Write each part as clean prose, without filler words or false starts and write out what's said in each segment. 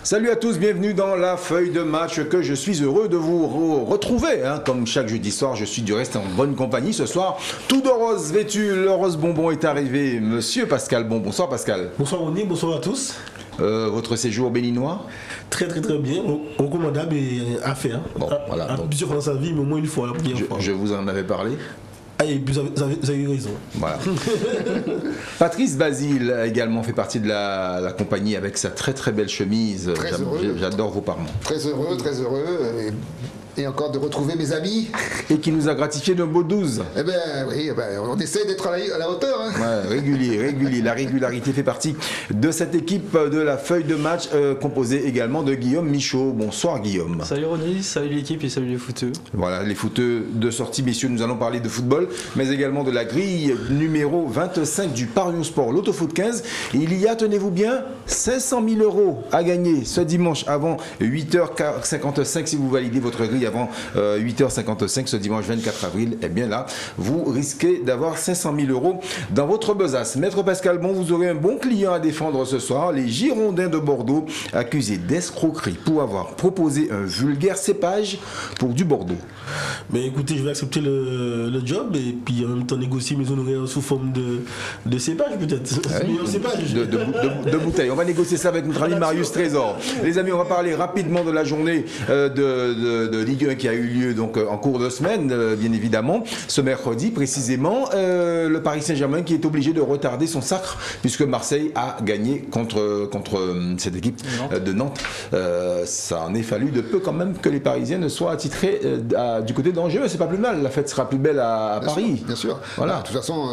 Salut à tous, bienvenue dans la feuille de match que je suis heureux de vous retrouver. Comme chaque jeudi soir, je suis du reste en bonne compagnie. Ce soir, tout de rose vêtu, le rose bonbon est arrivé. Monsieur Pascal Bon, bonsoir Pascal. Bonsoir Ronny, bonsoir à tous. Votre séjour béninois? Très bien, recommandable et à faire. Bon, voilà. Donc, plusieurs fois dans sa vie, mais au moins une fois, la première fois. Je vous en avais parlé. Ah, et vous avez eu raison. Voilà. Patrice Basile a également fait partie de la compagnie avec sa très belle chemise. J'adore vos parements. Très heureux. Et encore de retrouver mes amis. Et qui nous a gratifié de beaux 12. Eh bien, oui, on essaie d'être à la hauteur. Hein. Ouais, régulier. La régularité fait partie de cette équipe de la feuille de match, composée également de Guillaume Michaud. Bonsoir Guillaume. Salut Ronny, salut l'équipe et salut les footeux. Voilà, les footeux de sortie, messieurs, nous allons parler de football, mais également de la grille numéro 25 du Parion Sport, l'Autofoot 15. Il y a, tenez-vous bien, 500 000 € à gagner ce dimanche avant 8h55 si vous validez votre grille avant 8h55 ce dimanche 24 avril, eh bien là, vous risquez d'avoir 500 000 € dans votre besace. Maître Pascal Bon, vous aurez un bon client à défendre ce soir. Les Girondins de Bordeaux, accusés d'escroquerie pour avoir proposé un vulgaire cépage pour du Bordeaux. Mais écoutez, je vais accepter le job et puis en même temps négocier mes honoraires sous forme de cépage peut-être. De bouteilles. On va négocier ça avec notre ami Marius Trésor. Les amis, on va parler rapidement de la journée de Ligue 1 qui a eu lieu donc en cours de semaine, bien évidemment. Ce mercredi, précisément, le Paris Saint-Germain qui est obligé de retarder son sacre puisque Marseille a gagné contre cette équipe de Nantes. Ça en est fallu de peu quand même que les Parisiens ne soient attitrés du côté d'Angers. C'est pas plus mal. La fête sera plus belle à Paris. Bien sûr. Voilà. De toute façon,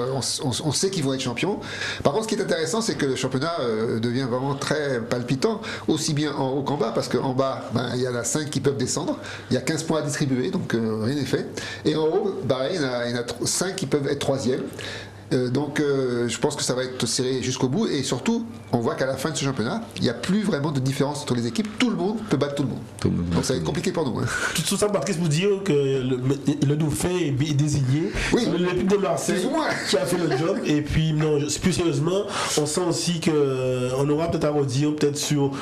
on sait qu'ils vont être champions. Par contre, ce qui est intéressant, c'est que le championnat devient vraiment très palpitant, aussi bien en haut qu'en bas, parce qu'en bas, il y en a 5 qui peuvent descendre. Il y a 15 points à distribuer, donc rien n'est fait. Et en haut, pareil, il y en a 5 qui peuvent être 3e. Donc je pense que ça va être serré jusqu'au bout et surtout on voit qu'à la fin de ce championnat il n'y a plus vraiment de différence entre les équipes, tout le monde peut battre tout le monde. Donc ça va être compliqué pour nous. Hein. Tout ça Patrice vous dire que le dauphin est désigné, oui, l'équipe de Marseille qui a fait le job et puis non, plus sérieusement on sent aussi qu'on aura peut-être à redire peut-être sur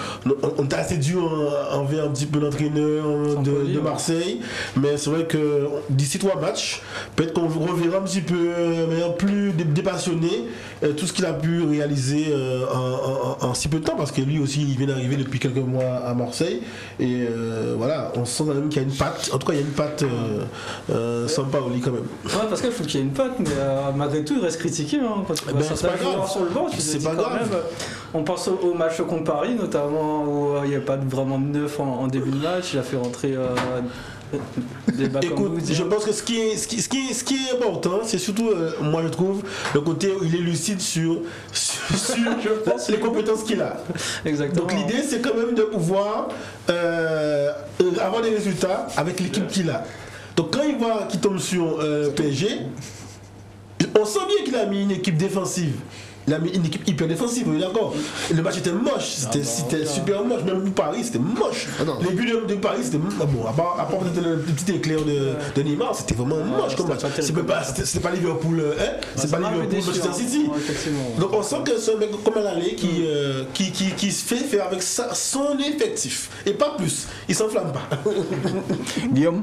on est assez dur envers un petit peu l'entraîneur de Marseille, mais c'est vrai que d'ici 3 matchs peut-être qu'on reverra un petit peu plus dépassionné tout ce qu'il a pu réaliser en si peu de temps parce que lui aussi il vient d'arriver depuis quelques mois à Marseille et voilà, on sent quand même qu'il y a une patte, en tout cas il y a une patte Sampaoli quand même. Ouais, parce qu'il faut qu'il y ait une patte, mais malgré tout il reste critiqué quand on voit certains joueurs sur le banc. C'est pas grave. Même, on pense au match contre Paris notamment où il n'y a pas vraiment de neuf en début de match, il a fait rentrer écoute, je pense que ce qui est important, c'est surtout, moi je trouve, le côté où il est lucide sur les compétences qu'il a. Exactement. Donc l'idée, c'est quand même de pouvoir avoir des résultats avec l'équipe qu'il a. Donc quand il voit qu'il tombe sur PSG, on sent bien qu'il a mis une équipe défensive. Il a mis une équipe hyper défensive, on est d'accord. Le match était moche, c'était super moche. Même pour Paris, c'était moche. Les buts de Paris, c'était moche. Bon, à part peut-être le petit éclair de Neymar, c'était vraiment moche comme match. C'était pas Liverpool, c'est pas Liverpool, Manchester City. Donc on sent que c'est un mec comme Alalé qui se fait faire avec son effectif. Et pas plus. Il s'enflamme pas. Guillaume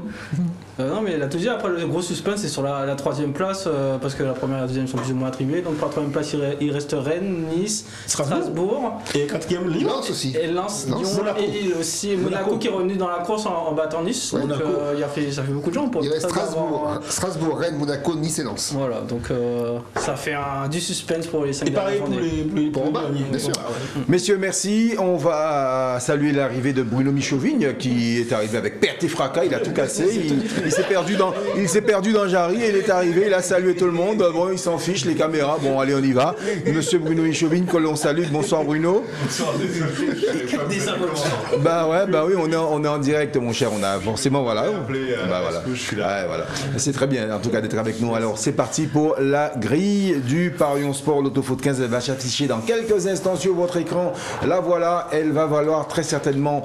non mais la deuxième, après le gros suspense c'est sur la 3e place parce que la première et la deuxième sont plus ou moins attribuées. Donc pour la 3e place il reste Rennes, Nice, Strasbourg et 4e Lyon aussi. Et Lens, Lyon et Lille aussi. Monaco qui est revenu dans la course en battant Nice. Donc ça fait beaucoup de gens. Il reste Strasbourg, Rennes, Monaco, Nice et Lens. Voilà, donc ça fait du suspense pour les 5 dernières journées. Pour en bas, bien sûr. Messieurs, merci. On va saluer l'arrivée de Bruno Michovigne qui est arrivé avec perte et fracas. Il a tout cassé. Il s'est perdu dans Jarry et il est arrivé. Il a salué tout le monde. Bon, il s'en fiche, les caméras. Bon, allez, on y va. Monsieur Bruno Michovigne, que l'on salue. Bonsoir Bruno. Bonsoir, Oui, on est en direct, mon cher. On a forcément, voilà. Voilà. C'est très bien, en tout cas, d'être avec nous. Alors, c'est parti pour la grille du Parion Sport. L'Autofoot 15, elle va s'afficher dans quelques instants sur votre écran. La voilà, elle va valoir très certainement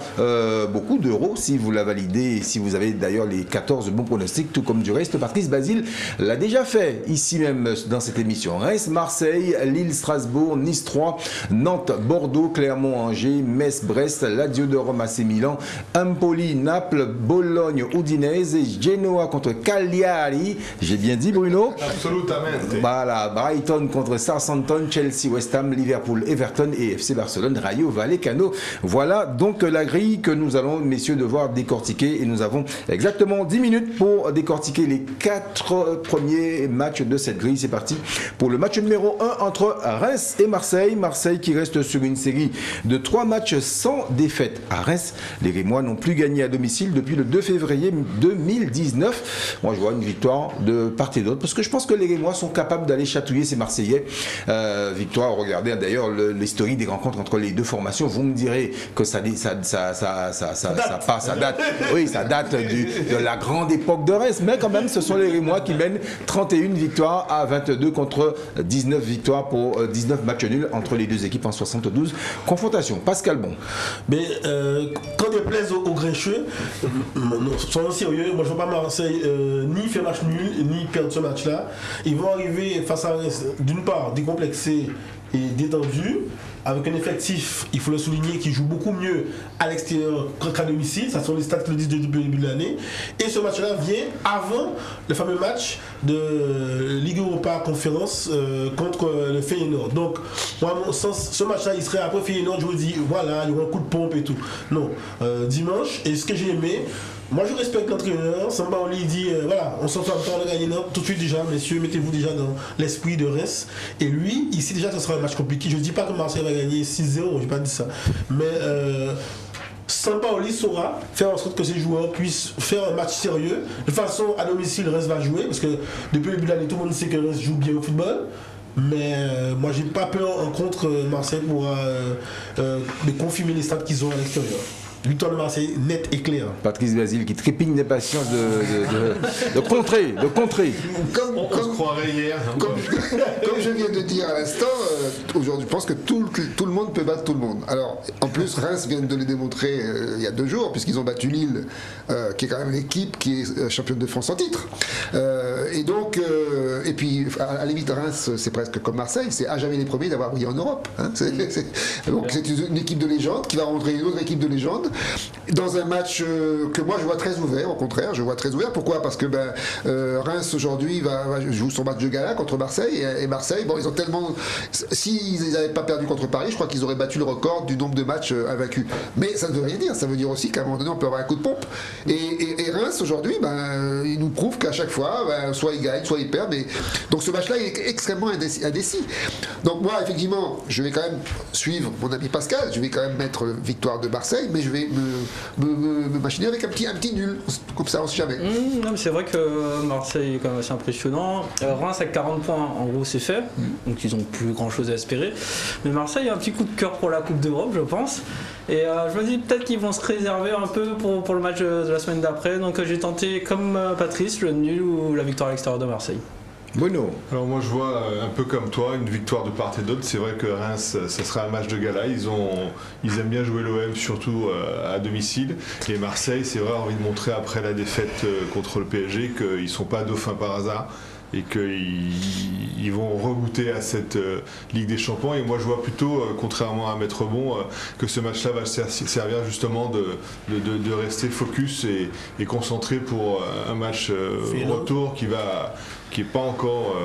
beaucoup d'euros si vous la validez. Si vous avez d'ailleurs les 14 bon pronostic, tout comme du reste. Patrice Basile l'a déjà fait ici même dans cette émission. Reims, Marseille, Lille, Strasbourg, Nice 3, Nantes, Bordeaux, Clermont, Angers, Metz, Brest, Lazio de Rome, AC Milan, Empoli, Naples, Bologne, Udinese, Genoa contre Cagliari. J'ai bien dit, Bruno? Absolument. Voilà, Brighton contre Southampton, Chelsea, West Ham, Liverpool, Everton et FC Barcelone, Rayo Vallecano. Voilà donc la grille que nous allons, messieurs, devoir décortiquer, et nous avons exactement 10 minutes pour décortiquer les 4 premiers matchs de cette grille. C'est parti pour le match numéro 1 entre Reims et Marseille. Marseille qui reste sur une série de 3 matchs sans défaite à Reims. Les Rémois n'ont plus gagné à domicile depuis le 2 février 2019. Moi je vois une victoire de part et d'autre parce que je pense que les Rémois sont capables d'aller chatouiller ces Marseillais. Victoire, regardez d'ailleurs l'historique des rencontres entre les deux formations. Vous me direz que ça date. Oui, ça date de la grande époque de Reims, mais quand même ce sont les Rémois qui mènent 31 victoires à 22 contre 19 victoires pour 19 matchs nuls entre les deux équipes en 72 confrontations. Pascal Bon. Mais quand il plaise aux grincheux, soyons sérieux, moi je ne vois pas Marseille ni faire match nul, ni perdre ce match-là. Ils vont arriver face à Reims, d'une part, décomplexés et détendus, avec un effectif, il faut le souligner, qui joue beaucoup mieux à l'extérieur qu'à domicile. Ça sont les stats qui le disent depuis le début de l'année. Et ce match-là vient avant le fameux match de Ligue Europa Conférence contre le Feyenoord. Donc, moi, à mon sens, ce match-là, il serait après Feyenoord, je vous dis, voilà, il y aura un coup de pompe et tout. Non, dimanche, et ce que j'ai aimé, moi je respecte l'entraîneur, Sampaoli dit voilà, on s'en fait un temps de gagner tout de suite déjà, messieurs, mettez-vous déjà dans l'esprit de Reims. Et lui, ici déjà ce sera un match compliqué. Je ne dis pas que Marseille va gagner 6-0, je n'ai pas dit ça. Mais Sampaoli saura faire en sorte que ses joueurs puissent faire un match sérieux. De toute façon, à domicile, Reims va jouer, parce que depuis le début de l'année, tout le monde sait que Reims joue bien au football. Mais moi j'ai pas peur en contre Marseille pour confirmer les stats qu'ils ont à l'extérieur. Victoire de Marseille, net et clair. Patrice Basile qui trépigne d'impatience de contrer. On se croirait hier. Comme je viens de dire à l'instant, aujourd'hui, je pense que tout le monde peut battre tout le monde. Alors, en plus, Reims vient de le démontrer il y a 2 jours, puisqu'ils ont battu Lille, qui est quand même l'équipe qui est championne de France en titre. Et donc, et puis, à la limite, Reims, c'est presque comme Marseille, c'est à jamais les premiers d'avoir brillé en Europe. Hein. Donc, c'est une équipe de légende qui va rencontrer une autre équipe de légende. Dans un match que moi je vois très ouvert, au contraire, je vois très ouvert. Pourquoi? Parce que Reims aujourd'hui va jouer son match de gala contre Marseille, et Marseille, bon, ils ont tellement. S'ils n'avaient pas perdu contre Paris, je crois qu'ils auraient battu le record du nombre de matchs invaincus. Mais ça ne veut rien dire, ça veut dire aussi qu'à un moment donné on peut avoir un coup de pompe. Et Reims aujourd'hui, il nous prouve qu'à chaque fois, soit il gagne, soit il perd. Mais donc ce match-là est extrêmement indécis. Donc moi, effectivement, je vais quand même suivre mon ami Pascal, je vais quand même mettre victoire de Marseille, mais je vais me machiner avec un petit nul, comme ça on sait jamais. Non, mais c'est vrai que Marseille est quand même assez impressionnant. Reims avec 40 points, en gros c'est fait, donc ils n'ont plus grand chose à espérer. Mais Marseille a un petit coup de cœur pour la Coupe d'Europe, je pense. Et je me dis peut-être qu'ils vont se réserver un peu pour le match de la semaine d'après. Donc j'ai tenté comme Patrice, le nul ou la victoire à l'extérieur de Marseille. Bruno. Alors moi je vois un peu comme toi une victoire de part et d'autre. C'est vrai que Reims, ça sera un match de gala. Ils aiment bien jouer l'OM, surtout à domicile. Et Marseille, c'est vrai, envie de montrer après la défaite contre le PSG qu'ils ne sont pas dauphins par hasard et qu'ils vont regoûter à cette Ligue des Champions. Et moi je vois plutôt, contrairement à Maître Bon, que ce match-là va servir justement de rester focus et concentré pour un match retour qui est pas encore,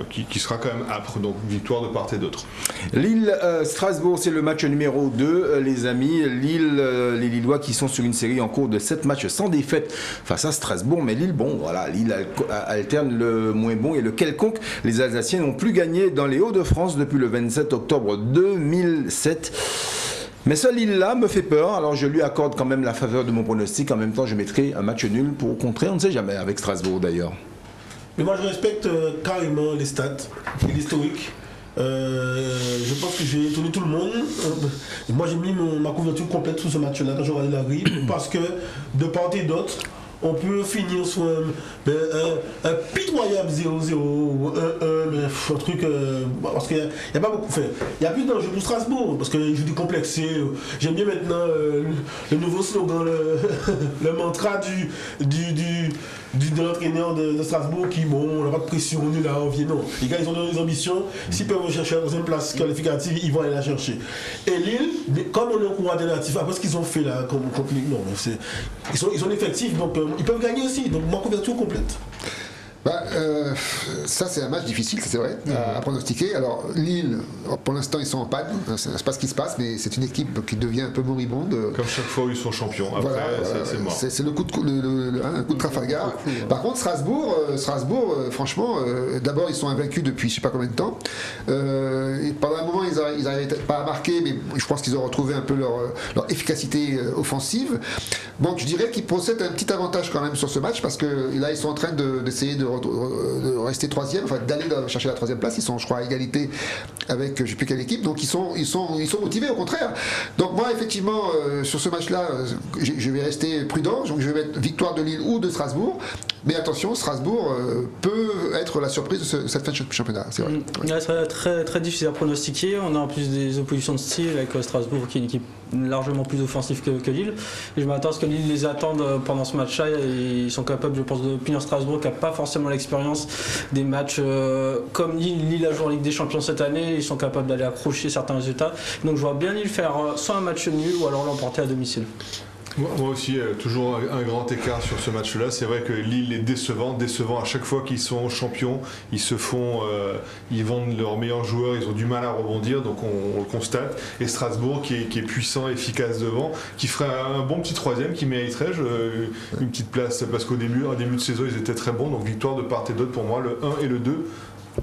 qui sera quand même âpre, donc victoire de part et d'autre. Lille-Strasbourg, c'est le match numéro 2, les amis. Lille, les Lillois qui sont sur une série en cours de 7 matchs sans défaite face à Strasbourg, mais Lille, bon, voilà, Lille alterne le moins bon et le quelconque. Les Alsaciens n'ont plus gagné dans les Hauts-de-France depuis le 27 octobre 2007. Mais ce Lille-là me fait peur, alors je lui accorde quand même la faveur de mon pronostic. En même temps, je mettrai un match nul pour contrer, on ne sait jamais, avec Strasbourg d'ailleurs. Mais moi je respecte carrément les stats et l'historique. Je pense que j'ai étonné tout le monde. Moi j'ai mis ma couverture complète sur ce match-là quand j'aurai la grille, parce que de part et d'autre, on peut finir sur un pitoyable 0-0 ou 1-1, mais un truc. Parce qu'il n'y a pas beaucoup fait. Il y a plus d'enjeu pour Strasbourg, parce qu'ils jouent décomplexé. J'aime bien maintenant le nouveau slogan, le mantra de l'entraîneur de Strasbourg qui, bon, on n'a pas de pression, on est là, on vient. Non, les gars, ils ont des ambitions. S'ils peuvent chercher la deuxième place qualificative, ils vont aller la chercher. Et Lille, comme on est au courant alternatif, après ce qu'ils ont fait là, comme non, ils ont l'effectif, donc ils peuvent gagner aussi. Donc, ma couverture complète. Ça c'est un match difficile, c'est vrai, à pronostiquer. Alors Lille, pour l'instant ils sont en panne, c'est pas ce qui se passe, mais c'est une équipe qui devient un peu moribonde. Comme chaque fois où ils sont champions, après c'est mort. C'est le coup de Trafalgar. Par contre Strasbourg, franchement, d'abord ils sont invaincus depuis je sais pas combien de temps. Et pendant un moment ils n'arrivaient pas à marquer, mais je pense qu'ils ont retrouvé un peu leur efficacité offensive. Donc je dirais qu'ils possèdent un petit avantage quand même sur ce match, parce que là ils sont en train d'essayer de rester troisième, enfin d'aller chercher la troisième place. Ils sont, je crois, à égalité avec je ne sais plus quelle équipe, donc ils sont motivés au contraire. Donc moi effectivement sur ce match-là, je vais rester prudent, donc je vais mettre victoire de Lille ou de Strasbourg. Mais attention, Strasbourg peut être la surprise de cette fin de championnat, c'est vrai. Ouais, c'est très, très difficile à pronostiquer. On a en plus des oppositions de style avec Strasbourg qui est une équipe largement plus offensive que Lille. Et je m'attends à ce que Lille les attende pendant ce match-là. Ils sont capables, je pense, de punir Strasbourg qui n'a pas forcément l'expérience des matchs comme Lille. Lille a joué en Ligue des Champions cette année. Ils sont capables d'aller accrocher certains résultats. Donc je vois bien Lille faire soit un match nul ou alors l'emporter à domicile. Moi aussi, toujours un grand écart sur ce match-là. C'est vrai que Lille est décevant à chaque fois qu'ils sont champions. Ils vendent leurs meilleurs joueurs, ils ont du mal à rebondir, donc on le constate. Et Strasbourg qui est puissant, efficace devant, qui ferait un bon petit troisième, qui mériterait une petite place, parce qu'au début de saison, ils étaient très bons. Donc victoire de part et d'autre pour moi, le 1 et le 2.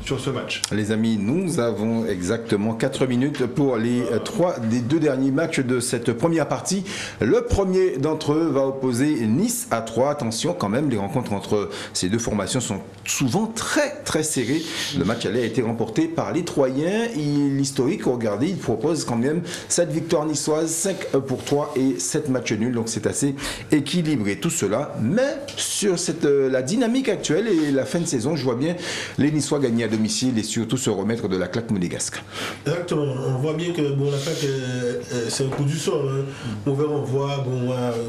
Sur ce match. Les amis, nous avons exactement 4 minutes pour les 3 des 2 derniers matchs de cette première partie. Le premier d'entre eux va opposer Nice à 3. Attention quand même, les rencontres entre ces deux formations sont souvent très très serrées. Le match aller a été remporté par les Troyens. L'historique, regardez, il propose quand même 7 victoires niçoises, 5 pour 3 et 7 matchs nuls. Donc c'est assez équilibré tout cela. Mais sur la dynamique actuelle et la fin de saison, je vois bien les Niçois gagner à domicile et surtout se remettre de la claque monégasque. Exactement, on voit bien que la claque c'est un coup du sort. On voit,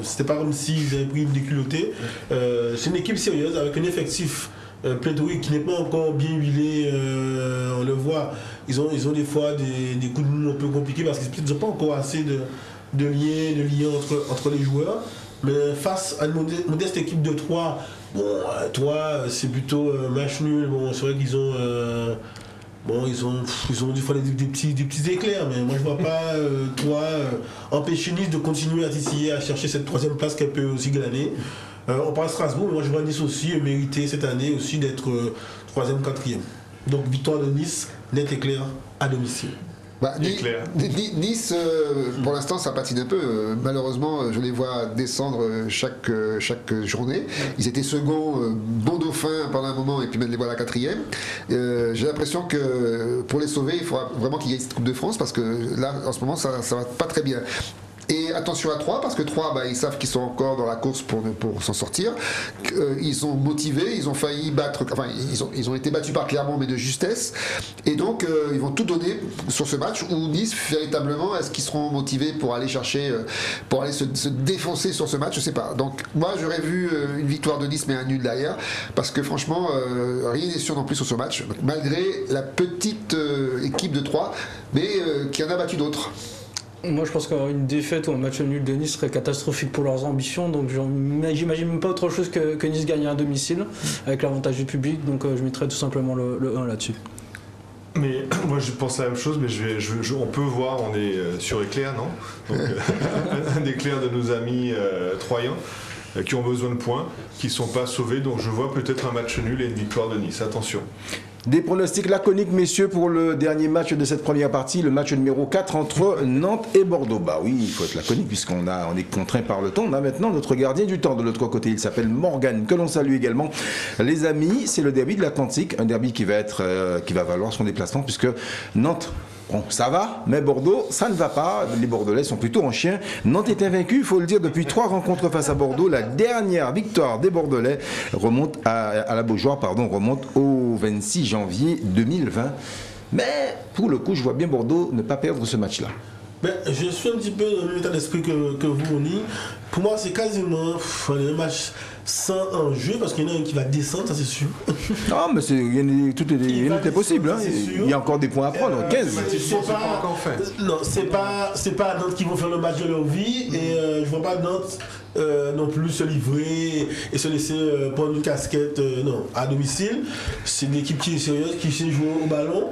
c'était pas comme s'ils avaient pris des culottés. C'est une équipe sérieuse avec un effectif pléthorique qui n'est pas encore bien huilé. On le voit, ils ont des fois des coups de mou un peu compliqués parce qu'ils n'ont pas encore assez de liens entre les joueurs. Mais face à une modeste équipe de 3, c'est plutôt match nul. Bon, c'est vrai qu'ils ont, ils ont des fois des petits éclairs, mais moi je vois pas 3 empêcher Nice de continuer à titiller, à chercher cette troisième place qu'elle peut aussi glaner. On parle de Strasbourg, mais moi je vois Nice aussi mériter cette année aussi d'être 3e, 4e. Donc victoire de Nice, net et clair à domicile. Nice, pour l'instant, ça patine un peu. Malheureusement, je les vois descendre chaque journée. Ils étaient seconds, bon dauphin pendant un moment, et puis maintenant les voilà 4e. J'ai l'impression que pour les sauver, il faudra vraiment qu'ils gagnent cette Coupe de France, parce que là, en ce moment, ça va pas très bien. Et attention à 3, parce que 3, ils savent qu'ils sont encore dans la course pour s'en sortir. Ils sont motivés, ils ont failli battre, ils ont été battus par Clermont, mais de justesse. Et donc, ils vont tout donner sur ce match où Nice, véritablement, est-ce qu'ils seront motivés pour aller chercher, pour aller se défoncer sur ce match? Je sais pas. Donc, moi, j'aurais vu une victoire de Nice, mais un nul derrière, parce que franchement, rien n'est sûr non plus sur ce match, malgré la petite équipe de 3, mais qui en a battu d'autres. Moi je pense qu'une défaite ou un match nul de Nice serait catastrophique pour leurs ambitions, donc j'imagine même pas autre chose que Nice gagne à domicile avec l'avantage du public, donc je mettrais tout simplement le 1 là-dessus. Mais moi je pense la même chose, mais on peut voir, on est sur éclair, non? Donc, un éclair de nos amis troyens qui ont besoin de points, qui ne sont pas sauvés, donc je vois peut-être un match nul et une victoire de Nice, attention. Des pronostics laconiques, messieurs, pour le dernier match de cette première partie, le match numéro 4 entre Nantes et Bordeaux. Bah oui, il faut être laconique puisqu'on est contraint par le temps. On a maintenant notre gardien du temps de l'autre côté. Il s'appelle Morgan, que l'on salue également. Les amis, c'est le derby de l'Atlantique, un derby qui va valoir son déplacement puisque Nantes Bon, ça va, mais Bordeaux, ça ne va pas. Les Bordelais sont plutôt en chien. Nantes est invaincu, il faut le dire, depuis 3 rencontres face à Bordeaux. La dernière victoire des Bordelais remonte à la Beaujoire, remonte au 26 janvier 2020. Mais pour le coup, je vois bien Bordeaux ne pas perdre ce match-là. Ben, je suis un petit peu dans le même état d'esprit que vous, Oni. Pour moi, c'est quasiment un match sans enjeu, parce qu'il y en a un qui va descendre, ça c'est sûr. Non, mais tout est possible. Hein. Il y a encore des points à prendre, 15. C'est pas Nantes qui vont faire le match de leur vie, et je vois pas Nantes non plus se livrer et se laisser prendre une casquette à domicile. C'est une équipe qui est sérieuse, qui sait jouer au ballon.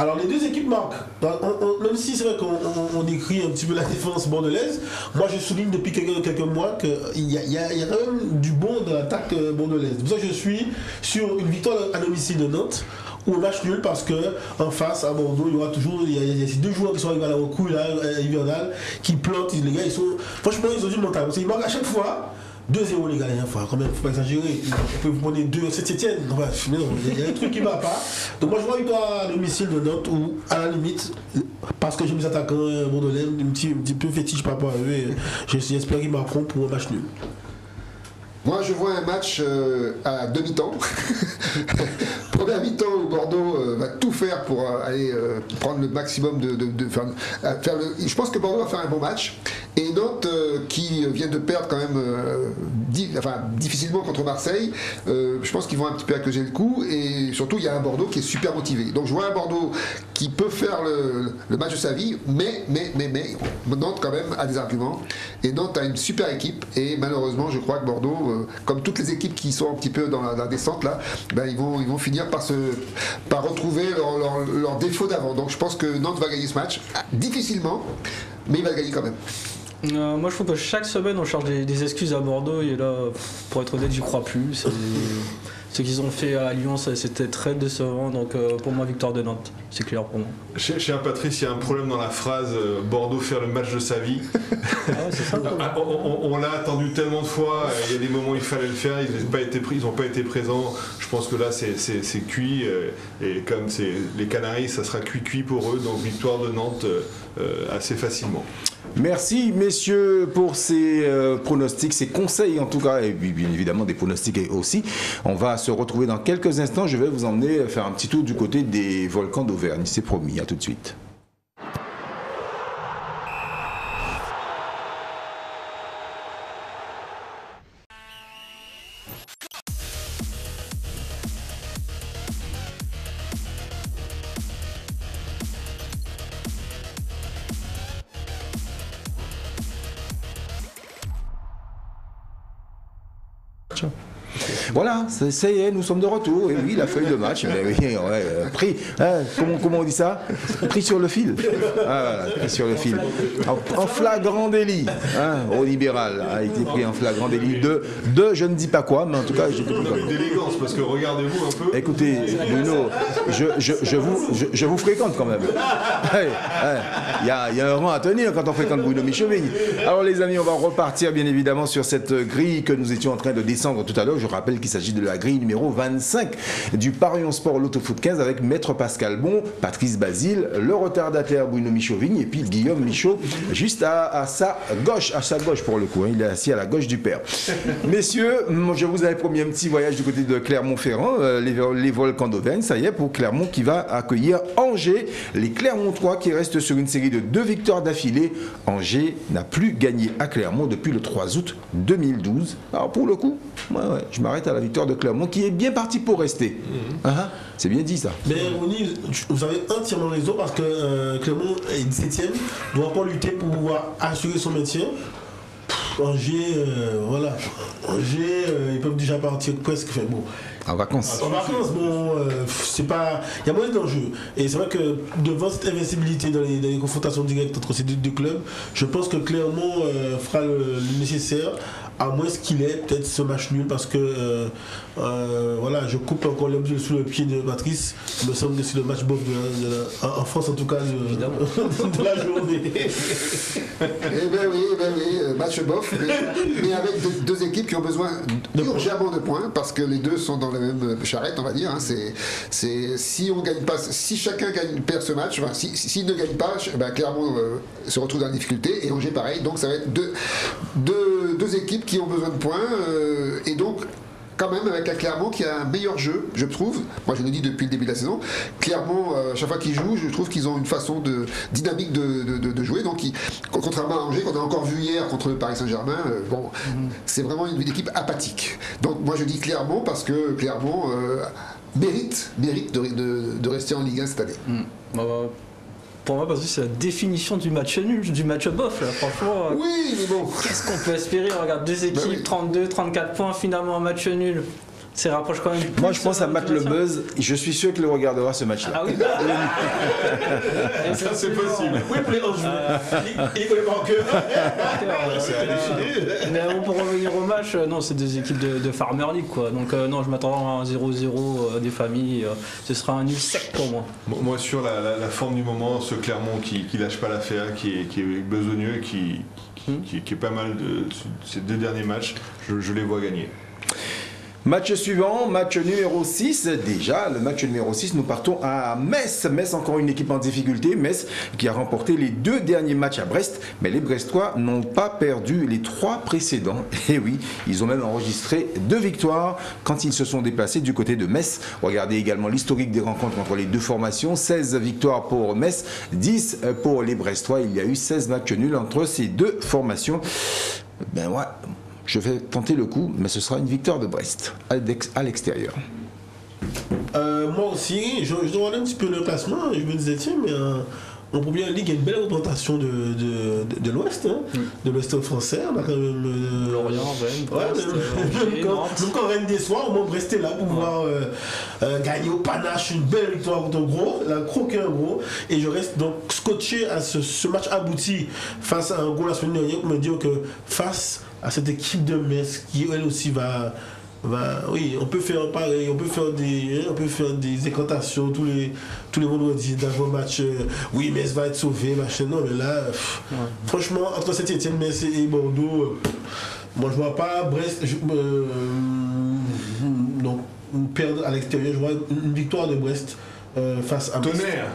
Alors les deux équipes marquent, même si c'est vrai qu'on décrit un petit peu la défense bordelaise, moi je souligne depuis quelques mois qu'il y a quand même du bon dans l'attaque bordelaise. C'est pour ça que je suis sur une victoire à domicile de Nantes ou un match nul, parce qu'en face à Bordeaux il y aura toujours ces deux joueurs qui sont arrivés à la recrue là, hivernale, qui plantent. Les gars franchement ils ont du mental, parce qu'ils marquent à chaque fois. 2-0 les gars, quand même, faut pas exagérer. Vous pouvez vous prendre 2 Saint-Etienne. Il y a un truc qui va pas. Donc moi je vois une victoire à domicile de Nantes, ou à la limite, parce que j'ai mes attaquants bordelais, un petit peu fétiche par rapport à eux, j'espère qu'ils marqueront pour un match nul. Moi, je vois un match à demi-temps. Première mi-temps où Bordeaux va tout faire pour aller prendre le maximum de faire je pense que Bordeaux va faire un bon match. Et Nantes, qui vient de perdre quand même difficilement contre Marseille, je pense qu'ils vont un petit peu accuser le coup. Et surtout, il y a un Bordeaux qui est super motivé. Donc, je vois un Bordeaux qui peut faire le match de sa vie, mais Nantes quand même a des arguments. Et Nantes a une super équipe. Et malheureusement, je crois que Bordeaux, comme toutes les équipes qui sont un petit peu dans la descente là, ils vont finir par retrouver leur défaut d'avant. Donc je pense que Nantes va gagner ce match, difficilement, mais il va le gagner quand même. Moi je trouve que chaque semaine on cherche des excuses à Bordeaux, et là, pour être honnête, j'y crois plus. Ce qu'ils ont fait à Lyon, c'était très décevant. Donc pour moi, victoire de Nantes, c'est clair pour moi. Chez un Patrice, il y a un problème dans la phrase Bordeaux faire le match de sa vie. C'est ça, on l'a attendu tellement de fois, il y a des moments où il fallait le faire, ils n'ont pas été présents. Je pense que là c'est cuit, et comme c'est les Canaries, ça sera cuit pour eux, donc victoire de Nantes assez facilement. Merci messieurs pour ces pronostics, ces conseils en tout cas, et puis bien évidemment des pronostics aussi. On va se retrouver dans quelques instants. Je vais vous emmener faire un petit tour du côté des volcans d'Auvergne, c'est promis. À tout de suite. Voilà, ça y est, nous sommes de retour. Et oui, la feuille de match, mais oui, pris, comment on dit ça? Pris sur le fil. Ah, voilà, pris sur le fil. En flagrant délit. Au libéral a été pris en flagrant délit de je ne dis pas quoi, mais en tout cas, j'ai tout compris. D'élégance, parce que regardez-vous un peu. Écoutez, Bruno, je vous fréquente quand même. Il y a un rang à tenir quand on fréquente Bruno Michovigne. Alors les amis, on va repartir bien évidemment sur cette grille que nous étions en train de descendre tout à l'heure. Je rappelle qu'il s'agit de la grille numéro 25 du Parion Sport Loto Foot 15 avec Maître Pascal Bon, Patrice Basile, le retardataire Bruno Michovigne et puis Guillaume Michaud juste à sa gauche pour le coup, il est assis à la gauche du père. Messieurs, je vous avais promis un petit voyage du côté de Clermont-Ferrand, les volcans d'Auvergne, ça y est, pour Clermont qui va accueillir Angers, les Clermontois qui restent sur une série de 2 victoires d'affilée. Angers n'a plus gagné à Clermont depuis le 3 août 2012. Alors pour le coup, je m'arrête à la victoire de Clermont qui est bien parti pour rester. C'est bien dit ça. Mais Ronny, vous avez entièrement raison, parce que Clermont est 17ème, doit encore lutter pour pouvoir assurer son maintien. Angers, voilà. Angers, ils peuvent déjà partir presque. Bon. En vacances. En vacances, bon, c'est pas. Il y a moins d'enjeux. Et c'est vrai que devant cette invincibilité dans les confrontations directes entre ces deux clubs, je pense que Clermont fera le nécessaire, à moins qu'il ait peut-être ce match nul, parce que voilà, je coupe encore l'objet sous le pied de Patrice. Il me semble que c'est le match bof en France en tout cas de la journée. Eh bien oui, match bof, mais avec deux équipes qui ont besoin urgemment de points, parce que les deux sont dans la même charrette, on va dire. Hein. Si on gagne pas, si chacun perd ce match, enfin, s'il ne gagne pas, Clermont se retrouve dans la difficulté et Angers pareil. Donc ça va être deux équipes qui ont besoin de points et donc quand même avec un Clermont qui a un meilleur jeu, je trouve. Moi je le dis depuis le début de la saison. Clermont, chaque fois qu'ils jouent, je trouve qu'ils ont une façon dynamique de jouer. Donc contrairement à Angers, qu'on a encore vu hier contre le Paris Saint-Germain, c'est vraiment une équipe apathique. Donc moi je dis Clermont parce que Clermont mérite de rester en Ligue 1 cette année. Pour moi, parce que c'est la définition du match nul, du match bof, là, franchement. Oui, mais bon. Qu'est-ce qu'on peut espérer? On regarde deux équipes, 32, 34 points, finalement un match nul. C'est rapproche quand même. Moi, je pense à Matt Le Buzz. Je suis sûr qu'il regardera ce match-là. Ah oui, ça c'est possible. Oui, pour les 11 joueurs. Il connaît pas encore. C'est halluciné. Mais bon, pour revenir au match, non, c'est des équipes de Farmer League, quoi. Donc, non, je m'attends à un 0-0 des familles. Ce sera un nul sec pour moi. Moi, sur la forme du moment, ce Clermont qui lâche pas l'affaire, qui est besogneux, qui est pas mal de ces deux derniers matchs, je les vois gagner. Match suivant, match numéro 6. Déjà, le match numéro 6, nous partons à Metz. Metz, encore une équipe en difficulté. Metz qui a remporté les 2 derniers matchs à Brest. Mais les Brestois n'ont pas perdu les 3 précédents. Et oui, ils ont même enregistré 2 victoires quand ils se sont déplacés du côté de Metz. Regardez également l'historique des rencontres entre les deux formations. 16 victoires pour Metz, 10 pour les Brestois. Il y a eu 16 matchs nuls entre ces deux formations. Ben ouais. Je vais tenter le coup, mais ce sera une victoire de Brest à l'extérieur. Moi aussi, je regardais un petit peu le classement et je me disais, tiens, mais en première ligue, il y a une belle représentation de l'Ouest, hein, de l'Ouest français. On a quand même Lorient, Rennes, même quand Rennes déçoit, au moins Brest est là pour pouvoir gagner au panache une belle victoire contre Gros, la croquer un Gros. Et je reste donc scotché à ce match abouti face à un Gros la semaine dernière pour me dire que face à cette équipe de Metz qui elle aussi va oui, on peut faire pareil, on peut faire des incantations tous les vendredis d'avant-match. Oui, Metz va être sauvé, machin. Non, mais là, franchement, entre Saint-Etienne, Metz et Bordeaux, moi je vois pas Brest. Donc, perdre à l'extérieur, je vois une victoire de Brest face à Tonnerre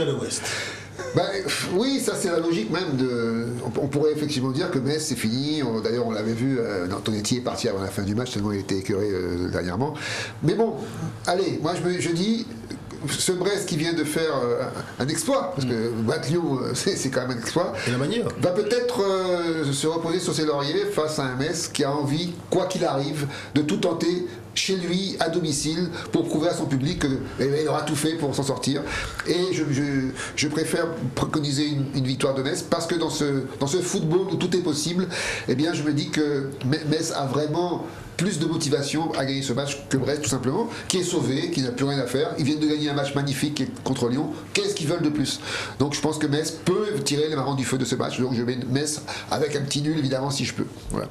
de Brest. Oui, ça c'est la logique même on pourrait effectivement dire que Metz c'est fini. D'ailleurs on l'avait vu, Antonetti est parti avant la fin du match tellement il était écœuré dernièrement. Mais bon, allez, moi je dis ce Brest qui vient de faire un exploit, parce que battre Lyon c'est quand même un exploit, et la manière va peut-être se reposer sur ses lauriers face à un Metz qui a envie, quoi qu'il arrive, de tout tenter chez lui, à domicile, pour prouver à son public qu'il aura tout fait pour s'en sortir. Et je préfère préconiser une victoire de Metz, parce que dans ce football où tout est possible, eh bien je me dis que Metz a vraiment plus de motivation à gagner ce match que Brest, tout simplement, qui est sauvé, qui n'a plus rien à faire. Ils viennent de gagner un match magnifique contre Lyon. Qu'est-ce qu'ils veulent de plus? Donc je pense que Metz peut tirer les marrons du feu de ce match. Donc je mets Metz avec un petit nul, évidemment, si je peux. Voilà.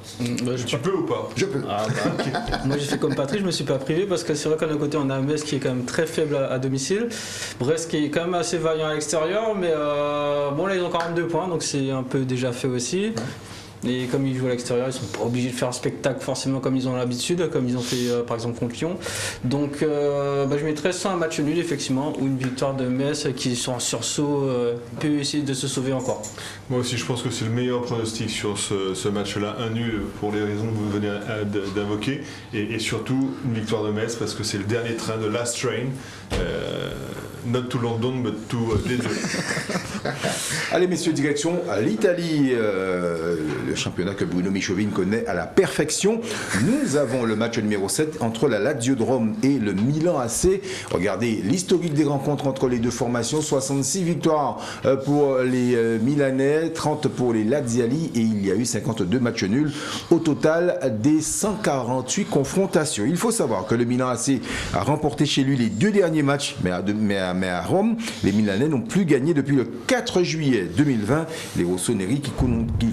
Tu peux ou pas? Je peux. Okay. Moi j'ai fait comme Patrick, je me suis pas privé parce que c'est vrai qu'à d'un côté on a Metz qui est quand même très faible à domicile, Brest qui est quand même assez vaillant à l'extérieur, mais bon là ils ont 42 points, donc c'est un peu déjà fait aussi. Et comme ils jouent à l'extérieur, ils sont pas obligés de faire un spectacle forcément comme ils ont l'habitude, comme ils ont fait par exemple contre Lyon. Donc je mettrais ça un match nul effectivement, ou une victoire de Metz qui sont en sursaut, peut essayer de se sauver encore. Moi aussi je pense que c'est le meilleur pronostic sur ce match-là, un nul pour les raisons que vous venez d'invoquer, et surtout une victoire de Metz parce que c'est le dernier train de Last Train. Not to London, but to les deux. Allez messieurs, direction à l'Italie, le championnat que Bruno Michovin connaît à la perfection. Nous avons le match numéro 7 entre la Lazio de Rome et le Milan AC. Regardez l'historique des rencontres entre les deux formations, 66 victoires pour les Milanais, 30 pour les Laziali, et il y a eu 52 matchs nuls au total des 148 confrontations. Il faut savoir que le Milan AC a remporté chez lui les 2 derniers matchs, mais à Rome, les Milanais n'ont plus gagné depuis le 4 juillet 2020. Les Rossoneri qui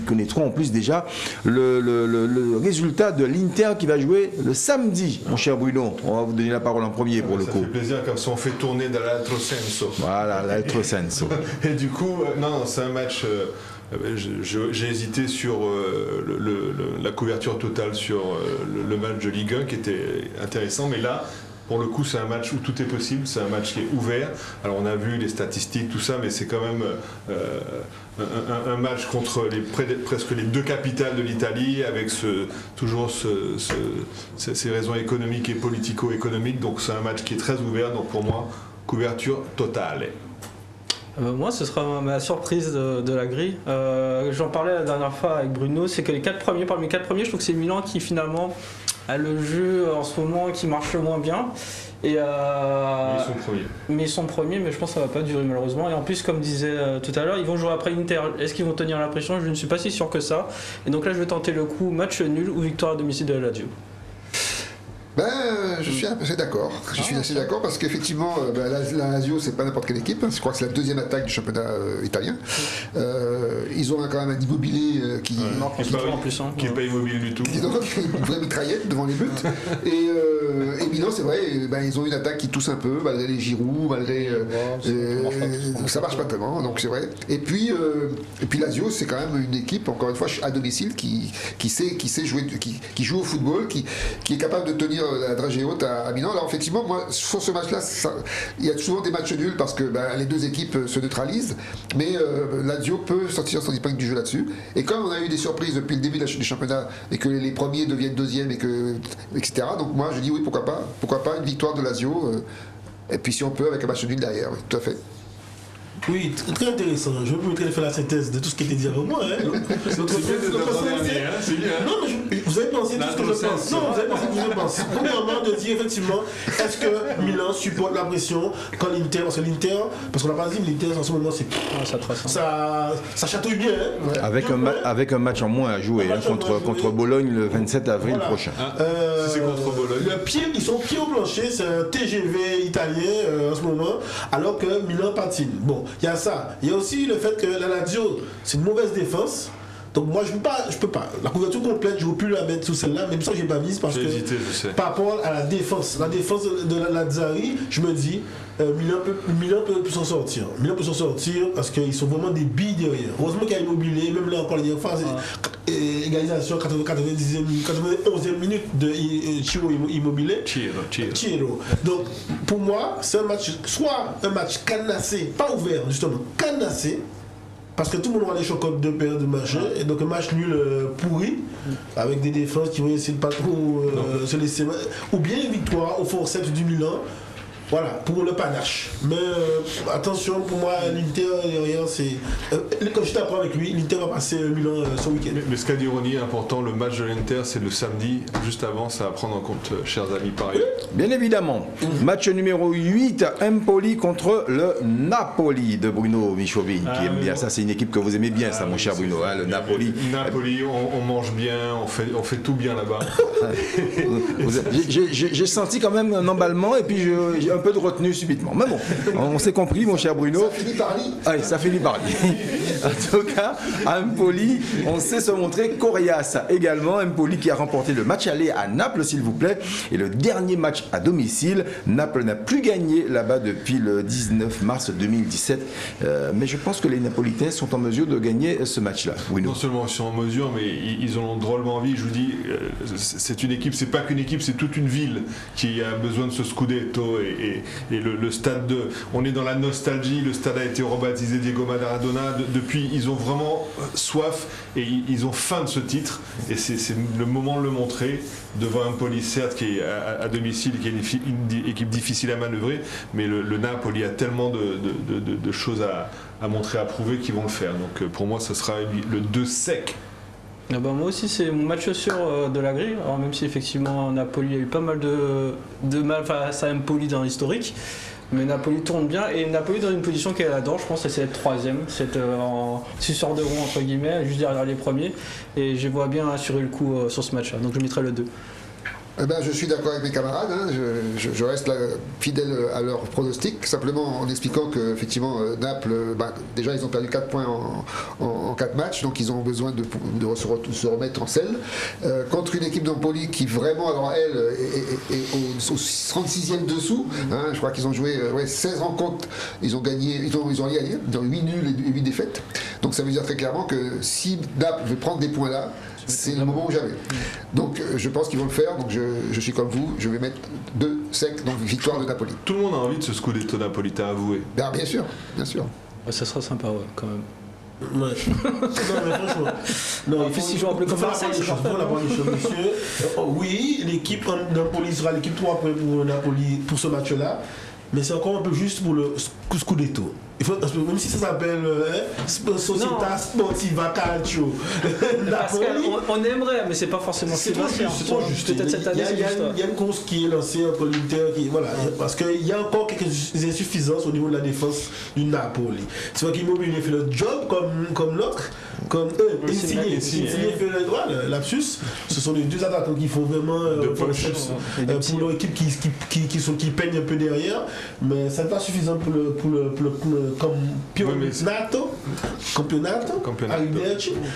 connaîtront en plus déjà le résultat de l'Inter qui va jouer le samedi. Mon cher Bruno, on va vous donner la parole en premier pour le coup. Ça fait plaisir, comme ça on fait tourner dans l'altro senso. Voilà, l'altro senso. Et du coup, non, c'est un match j'ai hésité sur la couverture totale sur le match de Ligue 1 qui était intéressant, mais là, pour le coup, c'est un match où tout est possible, c'est un match qui est ouvert. Alors on a vu les statistiques, tout ça, mais c'est quand même un match contre presque les deux capitales de l'Italie, avec toujours ces raisons économiques et politico-économiques. Donc c'est un match qui est très ouvert, donc pour moi, couverture totale. Moi, ce sera ma surprise de la grille. J'en parlais la dernière fois avec Bruno, c'est que parmi les 4 premiers, je trouve que c'est Milan qui finalement a le jeu en ce moment qui marche le moins bien. Mais ils sont premiers. Mais ils sont premiers, mais je pense que ça va pas durer malheureusement. Et en plus, comme disait tout à l'heure, ils vont jouer après Inter. Est-ce qu'ils vont tenir la pression? Je ne suis pas si sûr que ça. Et donc là, je vais tenter le coup match nul ou victoire à domicile de la Lazio. Je suis assez d'accord. Je suis assez d'accord parce qu'effectivement, la Lazio, c'est pas n'importe quelle équipe. Je crois que c'est la deuxième attaque du championnat italien. Ils ont quand même un immobilier qui n'est pas immobile du tout. Ils ont une vraie mitraillette devant les buts. Et Milan, c'est vrai, ils ont une attaque qui tousse un peu, malgré les Giroud, malgré. Ça marche pas tellement, donc c'est vrai. Et puis Lazio, c'est quand même une équipe, encore une fois, à domicile, qui sait jouer, qui joue au football, qui est capable de tenir la dragée haute à Milan. Alors effectivement, moi, sur ce match-là, il y a souvent des matchs nuls parce que les deux équipes se neutralisent, mais Lazio peut sortir son épingle du jeu là-dessus. Et comme on a eu des surprises depuis le début du championnat et que les premiers deviennent deuxièmes etc. Donc moi, je dis oui, pourquoi pas une victoire de Lazio. Et puis si on peut, avec un match nul derrière, oui, tout à fait. Oui, très intéressant. Je vais vous faire la synthèse de tout ce qui était dit avant moi. C'est bien de dernier, c'est bien. Non, mais vous avez pensé tout ce que je pense. Non, vous avez pensé tout ce que je pense. Pour le moment, de dire effectivement, est-ce que Milan supporte la pression quand l'Inter, parce qu'on n'a pas dit, mais l'Inter en ce moment, ça chatouille bien. Avec un match en moins à jouer contre Bologne le 27 avril prochain. Si c'est contre Bologne. Ils sont pieds au plancher, c'est un TGV italien en ce moment, alors que Milan patine. Bon, il y a ça. Il y a aussi le fait que la Lazio, c'est une mauvaise défense. Donc moi, je peux pas. La couverture complète, je ne veux plus la mettre sous celle-là, même ça, je n'ai pas mise parce que par rapport à la défense de la Lazzari, je me dis, Milan peut s'en sortir. Milan peut s'en sortir parce qu'ils sont vraiment des billes derrière. Heureusement qu'il y a Immobilier, même là encore, il y a égalisation 91e minute de Ciro Immobilier. Ciro. Donc pour moi, c'est un match, soit un match cadenassé, pas ouvert, justement, cadenassé. Parce que tout le monde aura les chocottes de paire de machin, et donc un match nul pourri, avec des défenses qui vont essayer de pas trop se laisser. Ou bien une victoire au forceps du Milan, voilà, pour le panache. Mais attention, pour moi, l'Inter, derrière, c'est. Comme je suis d'accord avec lui, l'Inter va passer Milan ce week-end. Mais ce qu'a dit Ronny est important, le match de l'Inter, c'est le samedi, juste avant, ça à prendre en compte, chers amis Paris. Bien évidemment. Match numéro 8, Empoli contre le Napoli de Bruno Michovi, qui aime bien. Ça, c'est une équipe que vous aimez bien, ça, mon cher Bruno, hein, le Napoli. Napoli, on mange bien, on fait tout bien là-bas. J'ai senti quand même un emballement, et puis j'ai un peu de retenue subitement. Mais bon, on s'est compris, mon cher Bruno. Ça finit par lui. Oui, ça finit par lui. En tout cas, Empoli, on sait se montrer coriace également. Empoli qui a remporté le match aller à Naples, s'il vous plaît. Et le dernier match à domicile, Naples n'a plus gagné là-bas depuis le 19 mars 2017. Mais je pense que les Napolitains sont en mesure de gagner ce match-là. Bruno. Non seulement ils sont en mesure, mais ils ont drôlement envie. Je vous dis, c'est une équipe, c'est pas qu'une équipe, c'est toute une ville qui a besoin de ce scudetto et le stade on est dans la nostalgie. Le stade a été rebaptisé Diego Maradona. Depuis, ils ont vraiment soif et ils ont faim de ce titre. Et c'est le moment de le montrer devant un Empoli, certes, qui est à domicile, qui est une équipe difficile à manœuvrer, mais le Napoli a tellement de choses à montrer, à prouver qu'ils vont le faire. Donc pour moi, ça sera le 2 sec. Moi aussi, c'est mon match sûr de la grille. Alors même si effectivement Napoli a eu pas mal de mal face à Empoli dans l'historique, mais Napoli tourne bien et Napoli dans une position qu'elle adore, je pense, c'est d'être troisième, c'est en suceur de rond entre guillemets, juste derrière les premiers, et je vois bien assurer le coup sur ce match-là. Donc je mettrai le 2. Je suis d'accord avec mes camarades, hein. Je reste là, fidèle à leur pronostic, simplement en expliquant que effectivement Naples, déjà ils ont perdu 4 points en 4 matchs, donc ils ont besoin de se remettre en selle. Contre une équipe d'Empoli qui vraiment, alors elle, est au 36e dessous, hein. Je crois qu'ils ont joué 16 rencontres, ils ont gagné, ils ont rien gagné, ils ont 8 nuls et 8 défaites. Donc ça veut dire très clairement que si Naples veut prendre des points là, c'est le moment ou jamais. Donc je pense qu'ils vont le faire, donc je suis comme vous, je vais mettre 2 secs, donc victoire de Napoli. Tout le monde a envie de ce scudetto napolitain, avoué. Bien sûr, bien sûr. Ça sera sympa, ouais, quand même. Ouais. Non, mais franchement. Non, En plus, s'ils jouent un peu comme Marseille, c'est parfait, la bonne chose, monsieur. Oui, l'équipe Napoli sera l'équipe 3 points pour Napoli pour ce match-là. Mais c'est encore un peu juste pour le Scudetto. Il faut, même si ça s'appelle Società Sportiva Calcio. On aimerait, mais c'est pas forcément c'est trop juste. Peut-être cette année, c'est juste. Il y a une course qui est lancée entre l'Inter, voilà, parce qu'il y a encore quelques insuffisances au niveau de la défense du Napoli. C'est vrai qu'Immobilier fait le job comme l'autre, comme eux. Insigne fait le droit, lapsus. Ce sont les deux attaquants qui font vraiment pour leur équipe qui peignent un peu derrière, mais ça n'est pas suffisant pour le campionato.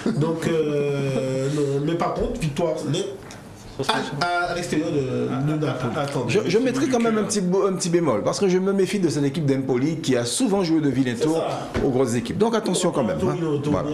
Donc, non, mais par contre, victoire à l'extérieur de Napoli. Je mettrai quand même un petit bémol, parce que je me méfie de cette équipe d'Empoli qui a souvent joué de vilain tour aux grosses équipes. Donc attention quand même. Voilà.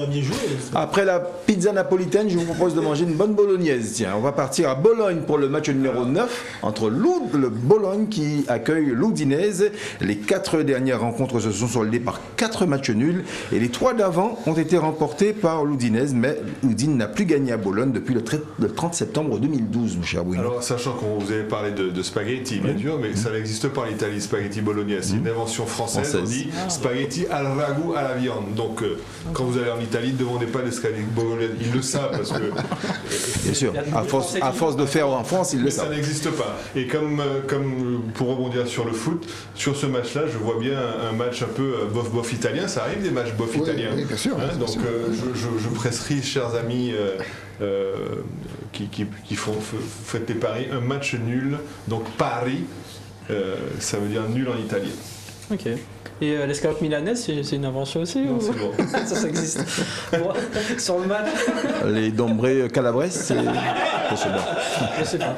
Après la pizza napolitaine, je vous propose de manger une bonne bolognaise. Tiens, on va partir à Bologne pour le match numéro 9 entre le Bologne qui accueille l'Udinese. Les 4 dernières rencontres se sont soldées par 4 matchs nuls et les 3 d'avant ont été remportés par l'Udinese, mais l'Udine n'a plus gagné à Bologne depuis le 30 septembre 2012. Mon cher Bruno. Alors, sachant qu'on vous avez parlé de spaghetti, bien sûr, mais ça n'existe pas en Italie, spaghetti bolognaise. C'est une invention française. On dit spaghetti al ragout à la viande. Donc, quand vous allez en Italie, ne demandez pas des spaghetti bolognaise. Ils le savent parce que. Bien sûr, à force de faire en France, ils le savent. Ça n'existe pas. Et comme pour rebondir sur le foot, sur ce match-là, je vois bien un match un peu bof-bof italien. Ça arrive des matchs bof italiens. Oui, bien sûr. Donc, je presserai, chers amis. Qui faites des paris, un match nul, donc pari, ça veut dire nul en italien. Ok. Et l'escalope milanaise, c'est une invention aussi Non, ou... c'est bon. Ça existe. Bon, sur le match. Les Dombré Calabres, c'est bon. Je sais pas.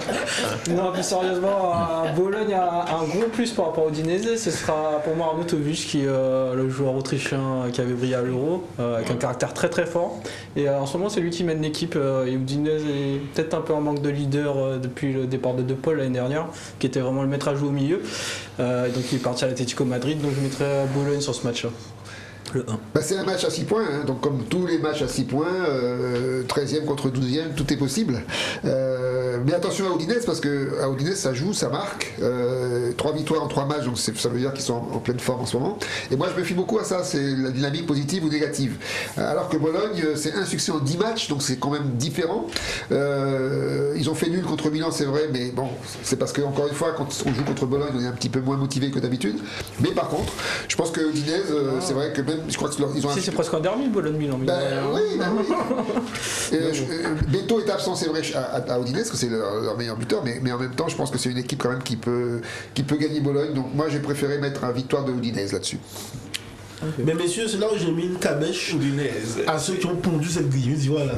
Non, plus sérieusement, Bologne a un gros plus par rapport au Udinese. Ce sera pour moi Arnautovic, qui le joueur autrichien qui avait brillé à l'Euro, avec un caractère très très fort. Et en ce moment, c'est lui qui mène l'équipe. Et Udinese est peut-être un peu en manque de leader depuis le départ de De Paul l'année dernière, qui était vraiment le maître à jouer au milieu. Donc il est parti à l'Atlético Madrid. Donc je mettrais Bologne sur ce match-là. Le 1. C'est un match à 6 points, hein. Donc comme tous les matchs à 6 points, 13e contre 12e, tout est possible. Mais attention à Udinese, parce que à Udinese ça joue, ça marque. 3 victoires en 3 matchs, donc ça veut dire qu'ils sont en pleine forme en ce moment. Et moi je me fie beaucoup à ça, c'est la dynamique positive ou négative. Alors que Bologne, c'est un succès en 10 matchs, donc c'est quand même différent. Ils ont fait nul contre Milan, c'est vrai, mais bon, c'est parce que encore une fois, quand on joue contre Bologne, on est un petit peu moins motivé que d'habitude. Mais par contre, je pense que Udinese, c'est vrai que même, je crois qu'ils ont c'est presque un derby, Bologne-Milan. Oui. Beto est absent, c'est vrai, à Udinese, parce que c'est leur meilleur buteur, mais en même temps, je pense que c'est une équipe quand même qui peut gagner Bologne. Donc moi, j'ai préféré mettre une victoire de Udinese là-dessus. Okay. Mais messieurs, c'est là où j'ai mis une cabèche à ceux qui ont pondu cette grille. Je dis voilà,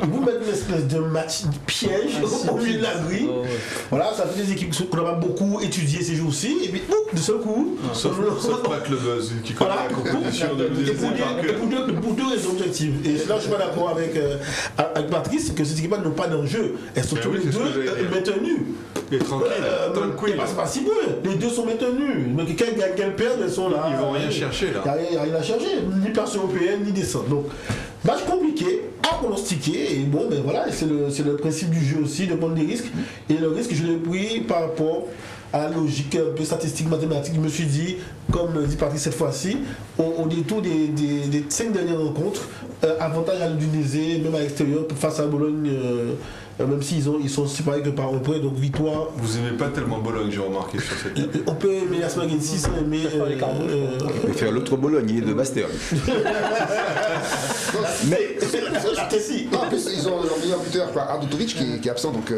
vous mettez une espèce de match piège au milieu de la grille. Oh, ouais. Voilà, ça fait des équipes qu'on n'a pas beaucoup étudiées ces jours-ci, et puis de ce coup. Sauf pas que le buzz qui connaît la compétition pour deux raisons objectives. Et là, je suis pas d'accord avec Patrice, que ces équipes n'ont pas d'enjeu. Elles sont toutes les deux maintenues. Et tranquille, il passe pas si peu. Les deux sont maintenus. Donc, quelle perte, elles sont là. Ils vont rien chercher là. Il n'y a rien à chercher, ni place européenne, ni descente. Donc, match compliqué, à pronostiquer. Et bon, ben voilà, c'est le principe du jeu aussi, de prendre des risques. Et le risque, je l'ai pris par rapport à la logique un peu statistique, mathématique. Je me suis dit, comme dit Patrick cette fois-ci, au détour des 5 dernières rencontres, avantage à l'Udinese, même à l'extérieur, face à Bologne. Même s'ils sont séparés que par un point, donc victoire. Vous aimez pas tellement Bologne, j'ai remarqué sur cette table. On peut aimer la spaghetti sans aimer les carbos. On peut faire l'autre Bologne, il est de Bastère. Mais la Tessie. En plus, ils ont leur meilleur buteur, Arnautovic, qui est absent, donc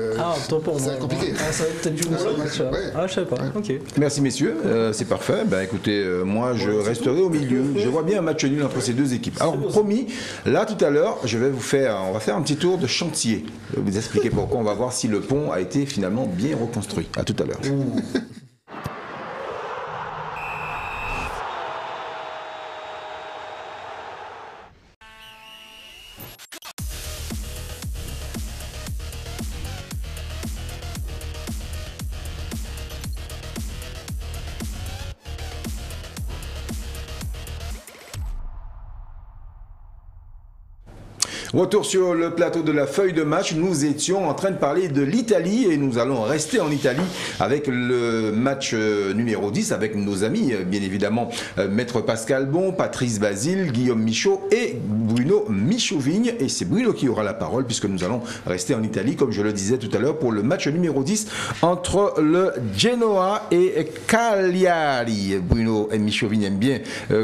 c'est compliqué. Ça va peut-être jouer sur ce match. Ah, je sais pas. Ok. Merci messieurs, c'est parfait. Ben écoutez, moi je resterai au milieu. Je vois bien un match nul entre ces deux équipes. Alors promis, là tout à l'heure, on va faire un petit tour de chantier. Je vais vous expliquer pourquoi. On va voir si le pont a été finalement bien reconstruit. À tout à l'heure. Retour sur le plateau de la feuille de match. Nous étions en train de parler de l'Italie et nous allons rester en Italie avec le match numéro 10 avec nos amis, bien évidemment, Maître Pascal Bon, Patrice Basile, Guillaume Michaud et Bruno Michauvigne. Et c'est Bruno qui aura la parole puisque nous allons rester en Italie, comme je le disais tout à l'heure, pour le match numéro 10 entre le Genoa et Cagliari. Bruno et Michauvigne aiment bien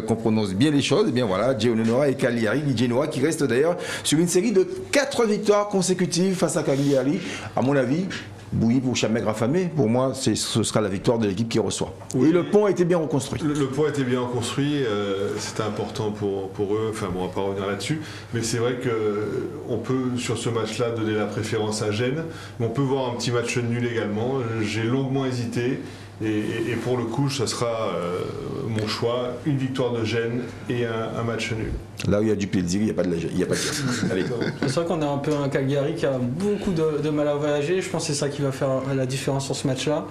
qu'on prononce bien les choses. Et bien voilà, Genoa et Cagliari. Genoa qui reste d'ailleurs sur une série de 4 victoires consécutives face à Cagliari. À mon avis, bouilli pour chaque maigre affamé. Pour moi, ce sera la victoire de l'équipe qui reçoit. Oui. Et le pont a été bien reconstruit. Le pont a été bien reconstruit. C'était important pour eux. Enfin bon, on va pas revenir là-dessus. Mais c'est vrai qu'on peut, sur ce match-là, donner la préférence à Gênes. Mais on peut voir un petit match nul également. J'ai longuement hésité. Et pour le coup, ça sera mon choix, une victoire de Gênes et un match nul. Là où il y a du plaisir, il n'y a pas de Allez. C'est vrai qu'on a un peu un Cagliari qui a beaucoup de mal à voyager. Je pense que c'est ça qui va faire la différence sur ce match-là.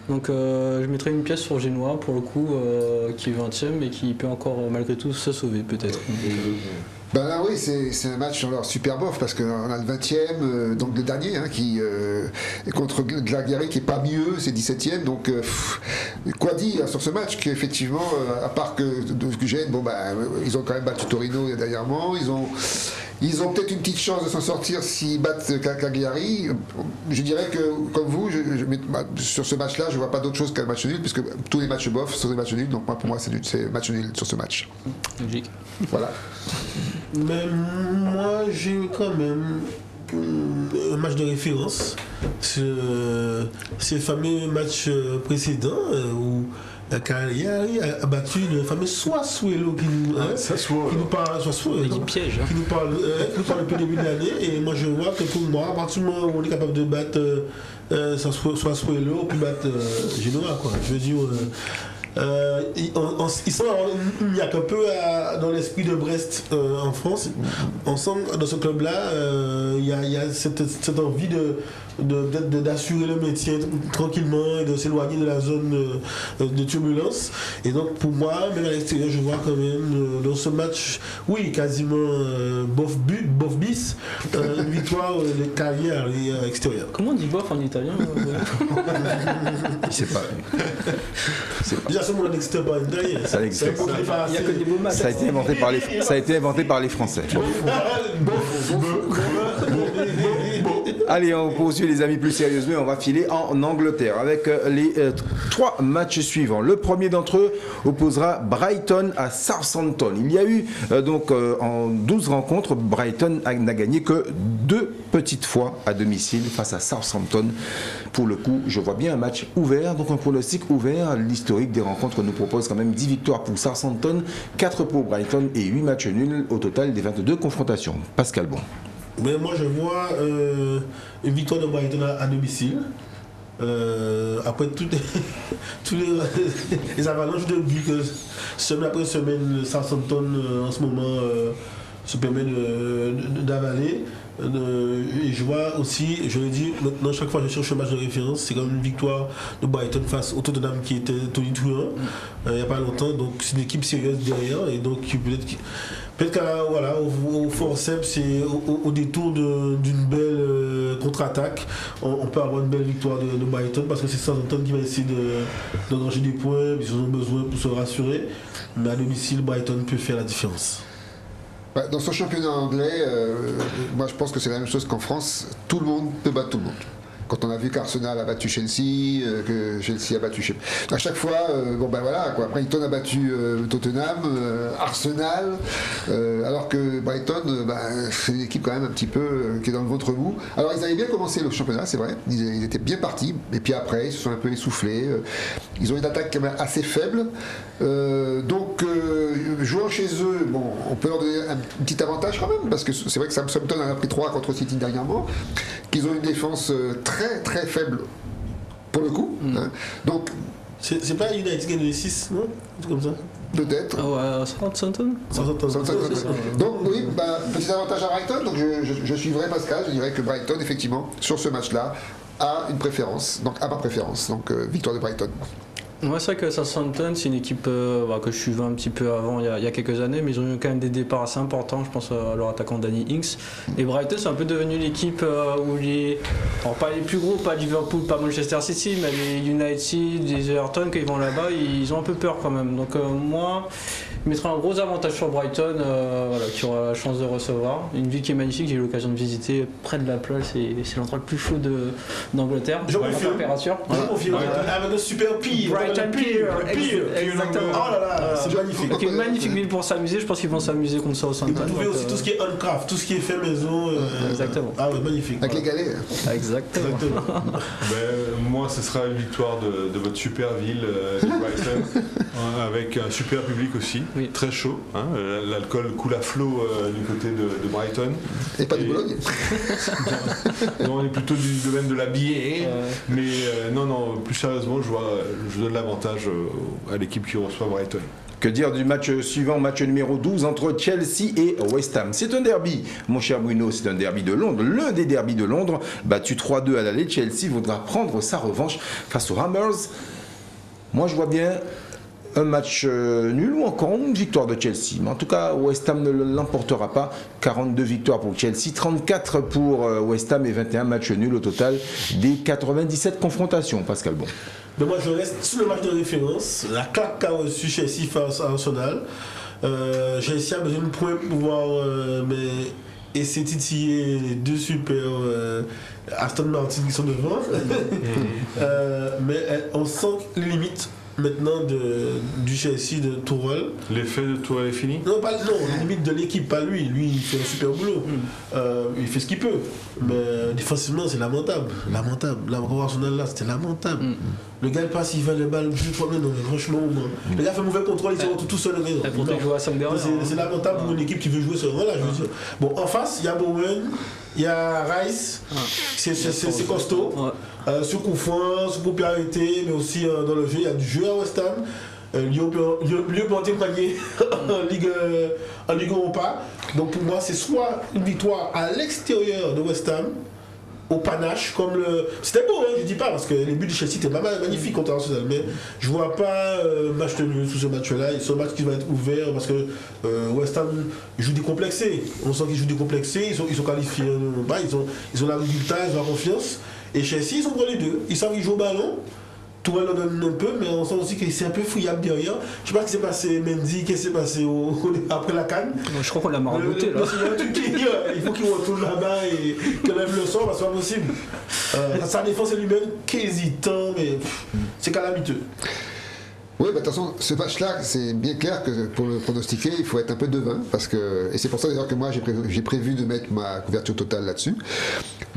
Donc je mettrai une pièce sur Genoa pour le coup, qui est 20e et qui peut encore malgré tout se sauver peut-être. Ben là oui, c'est un match alors super bof parce qu'on a le 20e, donc le dernier, qui est contre Cagliari qui est pas mieux, c'est 17e, donc quoi dire sur ce match qu'effectivement, à part que Gênes, bon ils ont quand même battu Torino dernièrement, ils ont peut-être une petite chance de s'en sortir s'ils battent Cagliari. Je dirais que, comme vous, sur ce match-là, je ne vois pas d'autre chose qu'un match nul, puisque tous les matchs bof sont des matchs nuls. Donc pour moi, c'est match nul sur ce match. Logique. Voilà. Mais moi, j'ai quand même un match de référence. C'est le fameux match précédent où Cagliari a battu le fameux Sassuolo qui nous parle piège, qui nous parle depuis le début de l'année. Et moi je vois que pour moi, à partir du moment où on est capable de battre Sassuolo, on peut battre Genoa, quoi. Je veux dire, ils sont il n'y a qu'un peu dans l'esprit de Brest en France. Ensemble, dans ce club-là, il y a cette envie d'assurer le maintien tranquillement et de s'éloigner de la zone de turbulence. Et donc pour moi, même à l'extérieur, je vois quand même dans ce match, oui, quasiment bof bis, une victoire de Cagliari à l'extérieur. Comment on dit bof en italien? C'est pas. Déjà, ce mot n'existe pas en italien. Ça n'existe pas. Il n'y a que des mots maths. Ça a été inventé par les Français. Allez, on poursuit les amis plus sérieusement. On va filer en Angleterre avec les 3 matchs suivants. Le premier d'entre eux opposera Brighton à Southampton. Il y a eu donc en 12 rencontres, Brighton n'a gagné que 2 petites fois à domicile face à Southampton. Pour le coup, je vois bien un match ouvert, donc un pronostic ouvert. L'historique des rencontres nous propose quand même 10 victoires pour Southampton, 4 pour Brighton et 8 matchs nuls au total des 22 confrontations. Pascal Bon. Mais moi je vois une victoire de Brighton à domicile. Après toutes les avalanches de buts que semaine après semaine, Southampton en ce moment se permet d'avaler. Et je vois aussi, je le dis maintenant, chaque fois que je cherche un match de référence, c'est comme une victoire de Brighton face au Tottenham qui était tonitruant il n'y a pas longtemps. Donc c'est une équipe sérieuse derrière et donc peut-être qu'au forceps et au détour d'une belle contre-attaque, on peut avoir une belle victoire de Brighton parce que c'est Southampton qui va essayer d'engranger des points, ils en ont besoin pour se rassurer. Mais à domicile, Brighton peut faire la différence. Dans ce championnat anglais, moi je pense que c'est la même chose qu'en France. Tout le monde peut battre tout le monde. Quand on a vu qu'Arsenal a battu Chelsea, que Chelsea a battu à chaque fois, Brighton a battu Tottenham, Arsenal, alors que Brighton, c'est une équipe quand même un petit peu qui est dans le ventre mou. Alors ils avaient bien commencé le championnat, c'est vrai, ils étaient bien partis, et puis après ils se sont un peu essoufflés. Ils ont une attaque quand même assez faible, donc jouant chez eux, on peut leur donner un petit avantage quand même, parce que c'est vrai que Southampton en a pris 3 contre City dernièrement, qu'ils ont une défense très très faible pour le coup. Donc c'est pas United qui gagne 6, non? Comme ça. Peut-être. Southampton. Donc oui, petit avantage à Brighton. Donc je suivrai Pascal. Je dirais que Brighton, effectivement, sur ce match-là, a une préférence. Donc a ma préférence. Donc victoire de Brighton. Moi, c'est vrai que Southampton, c'est une équipe que je suivais un petit peu avant, il y a quelques années, mais ils ont eu quand même des départs assez importants. Je pense à leur attaquant Danny Ings. Et Brighton, c'est un peu devenu l'équipe où alors pas les plus gros, pas Liverpool, pas Manchester City, mais les United, les Everton, quand ils vont là-bas, ils ont un peu peur quand même. Donc moi, je mettrais un gros avantage sur Brighton, qui aura la chance de recevoir. Une ville qui est magnifique, j'ai eu l'occasion de visiter près de la plage, c'est l'endroit le plus chaud d'Angleterre. Je confirme. Température. Je confirme. Avec un super pied. Brighton Pier, exactement. Oh là là, c'est magnifique. Donc une magnifique ville pour s'amuser, je pense qu'ils vont s'amuser contre Southampton. Vous pouvez aussi tout ce qui est handcraft, tout ce qui est fait maison. Exactement. Ah ouais, magnifique. Avec les galets. Exactement. Moi, ce sera une victoire de votre super ville de Brighton, avec un super public aussi, très chaud. Hein, l'alcool coule à flot du côté de Brighton. Et pas de Bologne. Non, on est plutôt du domaine de la bière, mais non, plus sérieusement, je donne l'avantage à l'équipe qui reçoit Brighton. Que dire du match suivant, match numéro 12 entre Chelsea et West Ham. C'est un derby, mon cher Bruno, c'est un derby de Londres, l'un des derbys de Londres. Battu 3-2 à l'aller, Chelsea voudra prendre sa revanche face aux Hammers. Moi, je vois bien un match nul ou encore une victoire de Chelsea. Mais en tout cas, West Ham ne l'emportera pas. 42 victoires pour Chelsea, 34 pour West Ham et 21 matchs nuls au total des 97 confrontations. Pascal Bon. Mais moi, je reste sur le match de référence. La claque qu'a reçu Chelsea face à Arsenal. Chelsea a besoin de points pour pouvoir essayer de titiller les deux super Aston Martin qui sont devant. Mais on sent les limites maintenant du Chelsea de Tourelle. L'effet de Tourelle est fini? Non, les limites de l'équipe, pas lui. Lui, il fait un super boulot. Il fait ce qu'il peut. Mais défensivement, c'est lamentable. Lamentable. La Arsenal là, c'était lamentable. Le gars, il passe, il va les balles, franchement, le gars fait mauvais contrôle, il se retrouve tout seul. C'est lamentable pour une équipe qui veut jouer sur. Voilà, je veux dire. Bon, en face, il y a Bowen, il y a Rice, c'est costaud. Sur coup franc, sur popularité, mais aussi dans le jeu, il y a du jeu à West Ham. Lyon peut en témoigner en Ligue Europa. Donc pour moi, c'est soit une victoire à l'extérieur de West Ham, au panache, comme le. C'était beau, hein, je dis pas, parce que les buts de Chelsea étaient pas mal magnifiques contre Arsenal, mais je vois pas match nul sous ce match-là. C'est un match qui va être ouvert parce que West Ham joue décomplexé. On sent qu'ils jouent décomplexés, ils sont qualifiés, ils ont la résultat, ils ont la confiance. Et Chelsea, ils sont pour les deux. Ils savent qu'ils jouent au ballon. Tourelle en donne un peu, mais on sent aussi que c'est un peu fouillable derrière. Je sais pas ce qui s'est passé, Mendy, qu'est-ce qui s'est passé après la canne. Je crois qu'on l'a marabouté là. Il faut qu'il retourne là-bas et qu'il lève le sort, parce que c'est pas possible. Sa défense est lui-même qu'hésitant, mais c'est calamiteux. Oui, de toute façon, ce match-là, c'est bien clair que pour le pronostiquer, il faut être un peu devin, et c'est pour ça d'ailleurs que moi j'ai prévu de mettre ma couverture totale là-dessus.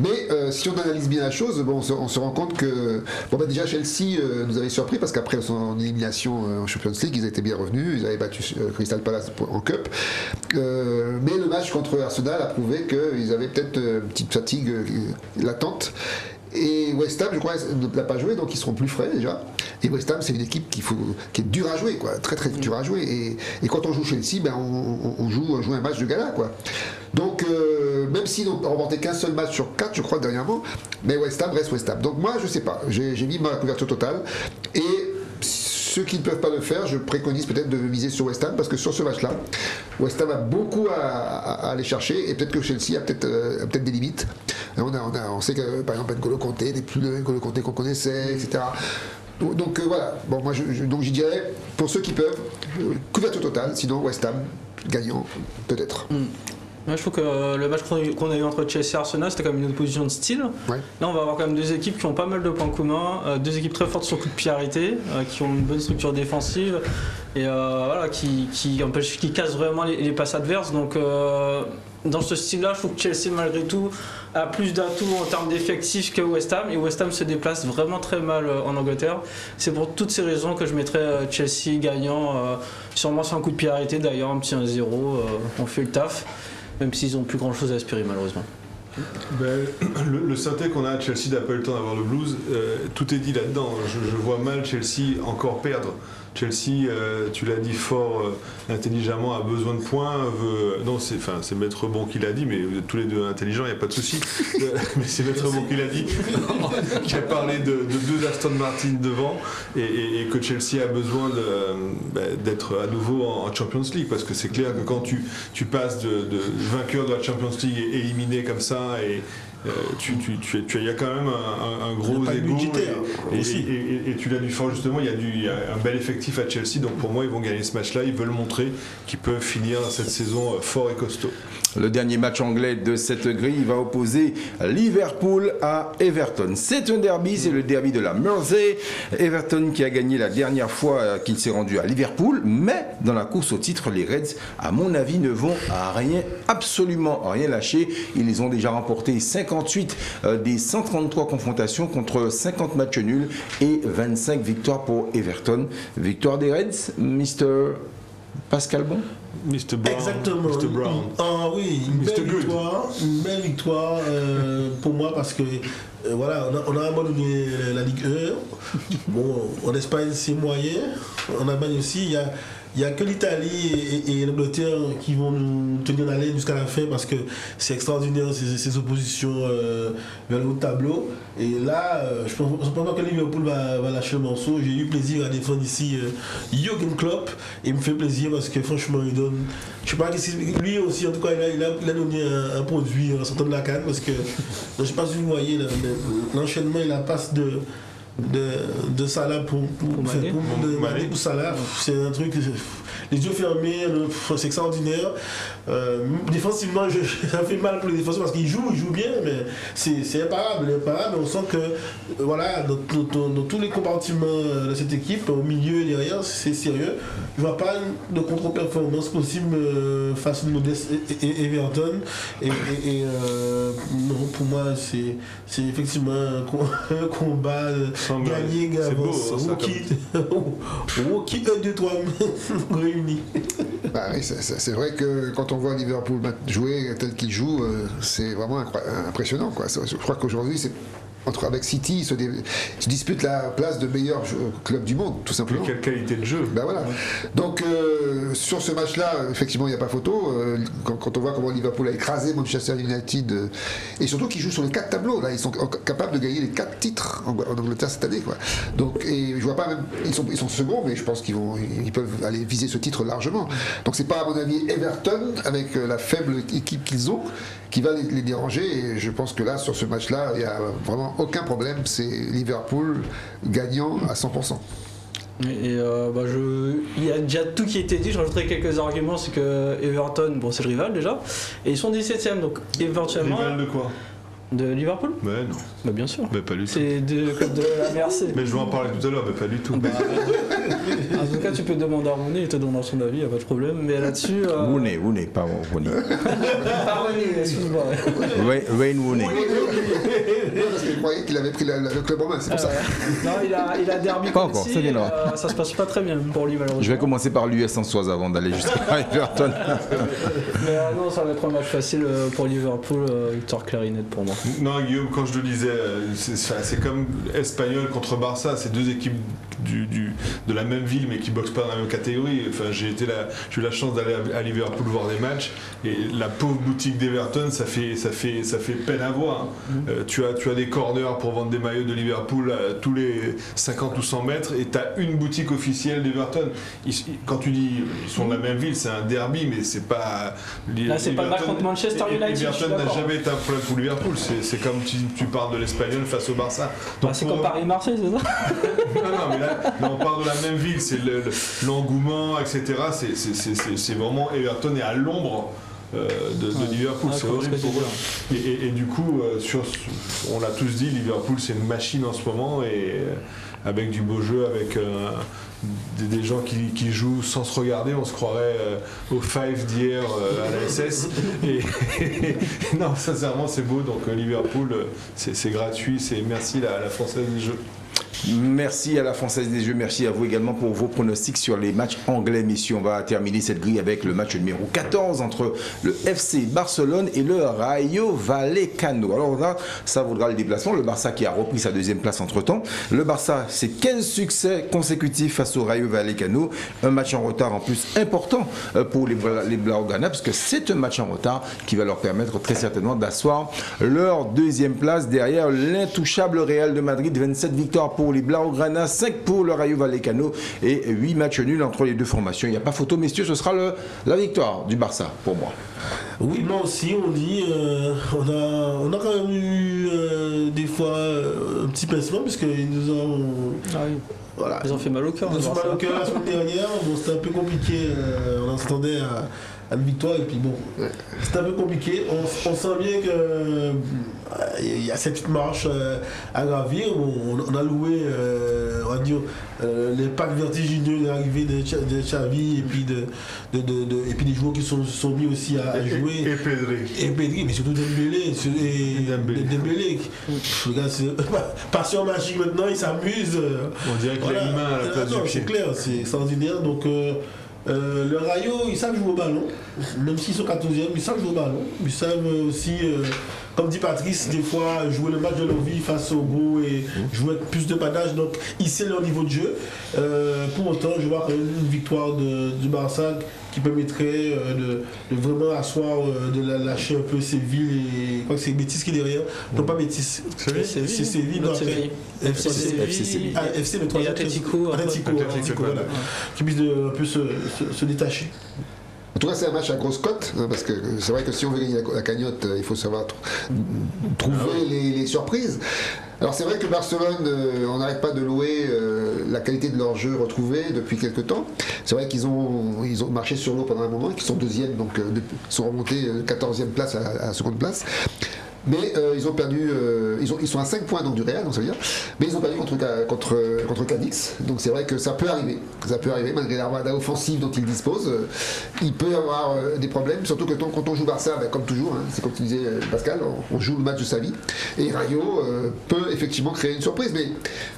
Mais si on analyse bien la chose, on se rend compte que déjà Chelsea nous avait surpris parce qu'après son élimination en Champions League, ils étaient bien revenus, ils avaient battu Crystal Palace en Cup. Mais le match contre Arsenal a prouvé qu'ils avaient peut-être une petite fatigue latente. Et West Ham, je crois, ne l'a pas joué, donc ils seront plus frais déjà. Et West Ham, c'est une équipe qui est dure à jouer, quoi, très très dure à jouer. Et quand on joue Chelsea, on joue un match de gala, quoi. Donc, même s'ils n'ont remporté qu'un seul match sur 4, je crois, dernièrement, mais West Ham reste West Ham. Donc moi, je sais pas, j'ai mis ma couverture totale. Et ceux qui ne peuvent pas le faire, je préconise peut-être de miser sur West Ham, parce que sur ce match-là, West Ham a beaucoup à aller chercher, et peut-être que Chelsea a peut-être des limites. On sait que, par exemple, N'Golo Kanté n'est plus le N'Golo Kanté qu'on connaissait, etc. Donc voilà, moi j'y dirais, pour ceux qui peuvent, couverture totale, sinon West Ham, gagnant, peut-être. Moi, je trouve que le match qu'on a eu entre Chelsea et Arsenal, c'était quand même une opposition de style. Ouais. Là, on va avoir quand même deux équipes qui ont pas mal de points communs, deux équipes très fortes sur coup de pied arrêté, qui ont une bonne structure défensive et qui cassent vraiment les passes adverses. Donc, dans ce style-là, je trouve que Chelsea, malgré tout, a plus d'atouts en termes d'effectifs que West Ham. Et West Ham se déplace vraiment très mal en Angleterre. C'est pour toutes ces raisons que je mettrais Chelsea gagnant, sûrement sur un coup de pied arrêté d'ailleurs, un petit 1-0, on fait le taf. Même s'ils n'ont plus grand chose à aspirer malheureusement. Le synthé qu'on a à Chelsea n'a pas eu le temps d'avoir le blues, tout est dit là-dedans. Je vois mal Chelsea encore perdre. Chelsea, tu l'as dit fort intelligemment, a besoin de points. Non, c'est Maître Bon qui l'a dit, mais vous êtes tous les deux intelligents, il n'y a pas de souci. Mais c'est Maître Bon qui l'a dit, qui a parlé de 2 Aston Martin devant, et que Chelsea a besoin d'être à nouveau en Champions League, parce que c'est clair que quand tu passes de vainqueur de la Champions League et éliminé comme ça, et il y a quand même un gros égo et tu l'as dit fort justement, il y a un bel effectif à Chelsea, donc pour moi ils vont gagner ce match là, ils veulent montrer qu'ils peuvent finir cette saison fort et costaud. Le dernier match anglais de cette grille va opposer Liverpool à Everton. C'est un derby, c'est le derby de la Mersey. Everton qui a gagné la dernière fois qu'il s'est rendu à Liverpool, mais dans la course au titre, les Reds, à mon avis, ne vont absolument rien lâcher. Ils les ont déjà remportés 58 des 133 confrontations contre 50 matchs nuls et 25 victoires pour Everton. Victoire des Reds, Mr. Pascal Bon? Mr. Brown. Exactement. Mr. Brown. Ah oui, une belle victoire pour moi, parce que voilà, on a abandonné la Ligue 1. Bon, en Espagne c'est moyen. En Allemagne aussi, il n'y a que l'Italie et l'Angleterre qui vont nous tenir en haleine jusqu'à la fin, parce que c'est extraordinaire ces oppositions vers le haut de tableau. Et là, je pense pas que Liverpool va lâcher le morceau. J'ai eu plaisir à défendre ici Jürgen Klopp, et il me fait plaisir parce que franchement il donne. Je sais pas, lui aussi en tout cas il a donné un produit en sortant de la canne, parce que je sais pas si vous voyez l'enchaînement et la passe de Salah pour Salah, c'est un truc, les yeux fermés, c'est extraordinaire. Défensivement, ça fait mal pour les défenseurs parce qu'il joue bien, mais c'est imparable. On sent que voilà, dans tous les compartiments de cette équipe, au milieu et derrière, c'est sérieux. Je vois pas de contre-performance possible face au modeste Everton. Non, pour moi, c'est effectivement un combat gagné, avance. Rookie 1, 2, 3 réunis. Bah oui, c'est vrai que quand on voit Liverpool jouer tel qu'il joue, c'est vraiment impressionnant, quoi. Je crois qu'aujourd'hui, avec City, ils se disputent la place de meilleur club du monde, tout simplement. Mais quelle qualité de jeu. Ben voilà. Donc sur ce match-là, effectivement, il n'y a pas photo. Quand on voit comment Liverpool a écrasé Manchester United, et surtout qu'ils jouent sur les 4 tableaux, là, ils sont capables de gagner les 4 titres en Angleterre cette année, quoi. Donc, et je vois pas même, ils sont seconds, mais je pense qu'ils peuvent aller viser ce titre largement. Donc c'est pas, à mon avis, Everton, avec la faible équipe qu'ils ont, qui va les déranger. Et je pense que là, sur ce match-là, il y a vraiment aucun problème, c'est Liverpool gagnant à 100%. Et il y a déjà tout qui a été dit, je rajouterai quelques arguments. C'est que Everton, bon, c'est le rival déjà, et ils sont 17ème, donc éventuellement. Rival de quoi? De Liverpool? Mais non. Bah bien sûr. Mais pas du tout. C'est de la Mersey. Mais je vais en parler tout à l'heure, mais pas du tout. En tout cas, tu peux demander à Rooney, il te donnera son avis, il n'y a pas de problème. Mais là-dessus. Rooney, pas Rooney. Pas Rooney, excuse-moi. Wayne Rooney. Parce qu'il croyait qu'il avait pris le club en main, c'est pour ça. Non, il a derby pas comme encore, ici, ça viendra. ça se passe pas très bien pour lui, malheureusement. Je vais commencer par l'US en Soise avant d'aller jusqu'à Everton. Mais non, ça va être un match facile pour Liverpool, victoire claire et nette pour moi. Non, Guillaume, quand je le disais, c'est comme Espagnol contre Barça, c'est deux équipes de la même ville mais qui boxent pas dans la même catégorie. Enfin, j'ai eu la chance d'aller à Liverpool voir des matchs, et la pauvre boutique d'Everton, ça fait peine à voir. Tu as des corners pour vendre des maillots de Liverpool tous les 50 ou 100 mètres, et tu as une boutique officielle d'Everton. Quand tu dis ils sont de la même ville, c'est un derby, mais c'est pas. Là, c'est pas le match contre Manchester United. Everton n'a jamais été un problème pour Liverpool. C'est comme tu parles de l'Espagnol face au Barça. C'est comme Paris-Marseille, c'est ça? Non, mais là, on parle de la même ville, c'est l'engouement, etc. C'est vraiment, Everton est à l'ombre de Liverpool, c'est horrible pour eux. Et du coup, on l'a tous dit, Liverpool c'est une machine en ce moment, et avec du beau jeu, avec des gens qui jouent sans se regarder, on se croirait au Five d'hier à la SS. Et non, sincèrement, c'est beau. Donc Liverpool, c'est gratuit. C'est merci la Française du jeu. Merci à la Française des Jeux, merci à vous également pour vos pronostics sur les matchs anglais, messieurs. On va terminer cette grille avec le match numéro 14 entre le FC Barcelone et le Rayo Vallecano. Alors là, ça vaudra le déplacement. Le Barça qui a repris sa deuxième place entre-temps. Le Barça, c'est 15 succès consécutifs face au Rayo Vallecano. Un match en retard en plus important pour les Blaugrana, parce que c'est un match en retard qui va leur permettre très certainement d'asseoir leur deuxième place derrière l'intouchable Real de Madrid. 27 victoires pour les Blaugrana, 5 pour le Rayo Vallecano et 8 matchs nuls entre les deux formations. Il n'y a pas photo, messieurs, ce sera la victoire du Barça pour moi. Oui, moi aussi, on dit, on a quand même eu des fois un petit pincement, puisqu'ils nous ont... Voilà. Ils ont fait mal au cœur. Ils ont fait mal au cœur la semaine dernière. Bon, c'était un peu compliqué. On s'attendait à une victoire et puis bon, c'était un peu compliqué. On sent bien que il y a cette petite marche à gravir. On a loué, on va dire, les packs vertigineux de l'arrivée de Xavi et puis et puis des joueurs qui se sont mis aussi à jouer. Et Pedri, mais surtout Dembélé. Dembélé. Passion magique maintenant, il s'amuse. On dirait qu'il a une main à la place du pied. C'est clair, c'est extraordinaire. Donc le Rayo, ils savent jouer au ballon, même s'ils sont 14e, ils savent jouer au ballon. Ils savent aussi, comme dit Patrice, des fois jouer le match de leur vie face au gros et jouer avec plus de panache. Donc, hisser leur niveau de jeu. Pour autant, je vois quand même une victoire du Barça qui permettrait de vraiment asseoir, de lâcher un peu Séville et quoi que c'est Betis qui est derrière. Non, pas Betis. C'est Séville. FC Séville. FC le troisième. Atlético, voilà. Qui puisse un peu se détacher. En tout cas, c'est un match à grosse cote, hein, parce que c'est vrai que si on veut gagner la cagnotte, il faut savoir trouver les surprises. Alors c'est vrai que Barcelone, on n'arrête pas de louer la qualité de leur jeu retrouvé depuis quelques temps. C'est vrai qu'ils ont marché sur l'eau pendant un moment, qu'ils sont deuxième, donc ils sont remontés 14e place à la seconde place. Mais ils ont perdu, ils sont à 5 points donc, du Real, donc ça veut dire. Mais ils ont perdu contre Cadix. Donc c'est vrai que ça peut arriver. Ça peut arriver, malgré l'armada offensive dont ils disposent. Il peut y avoir des problèmes, surtout que quand on joue Barça, ben, comme toujours, hein, c'est comme tu disais Pascal, on joue le match de sa vie. Et Rayo peut effectivement créer une surprise. Mais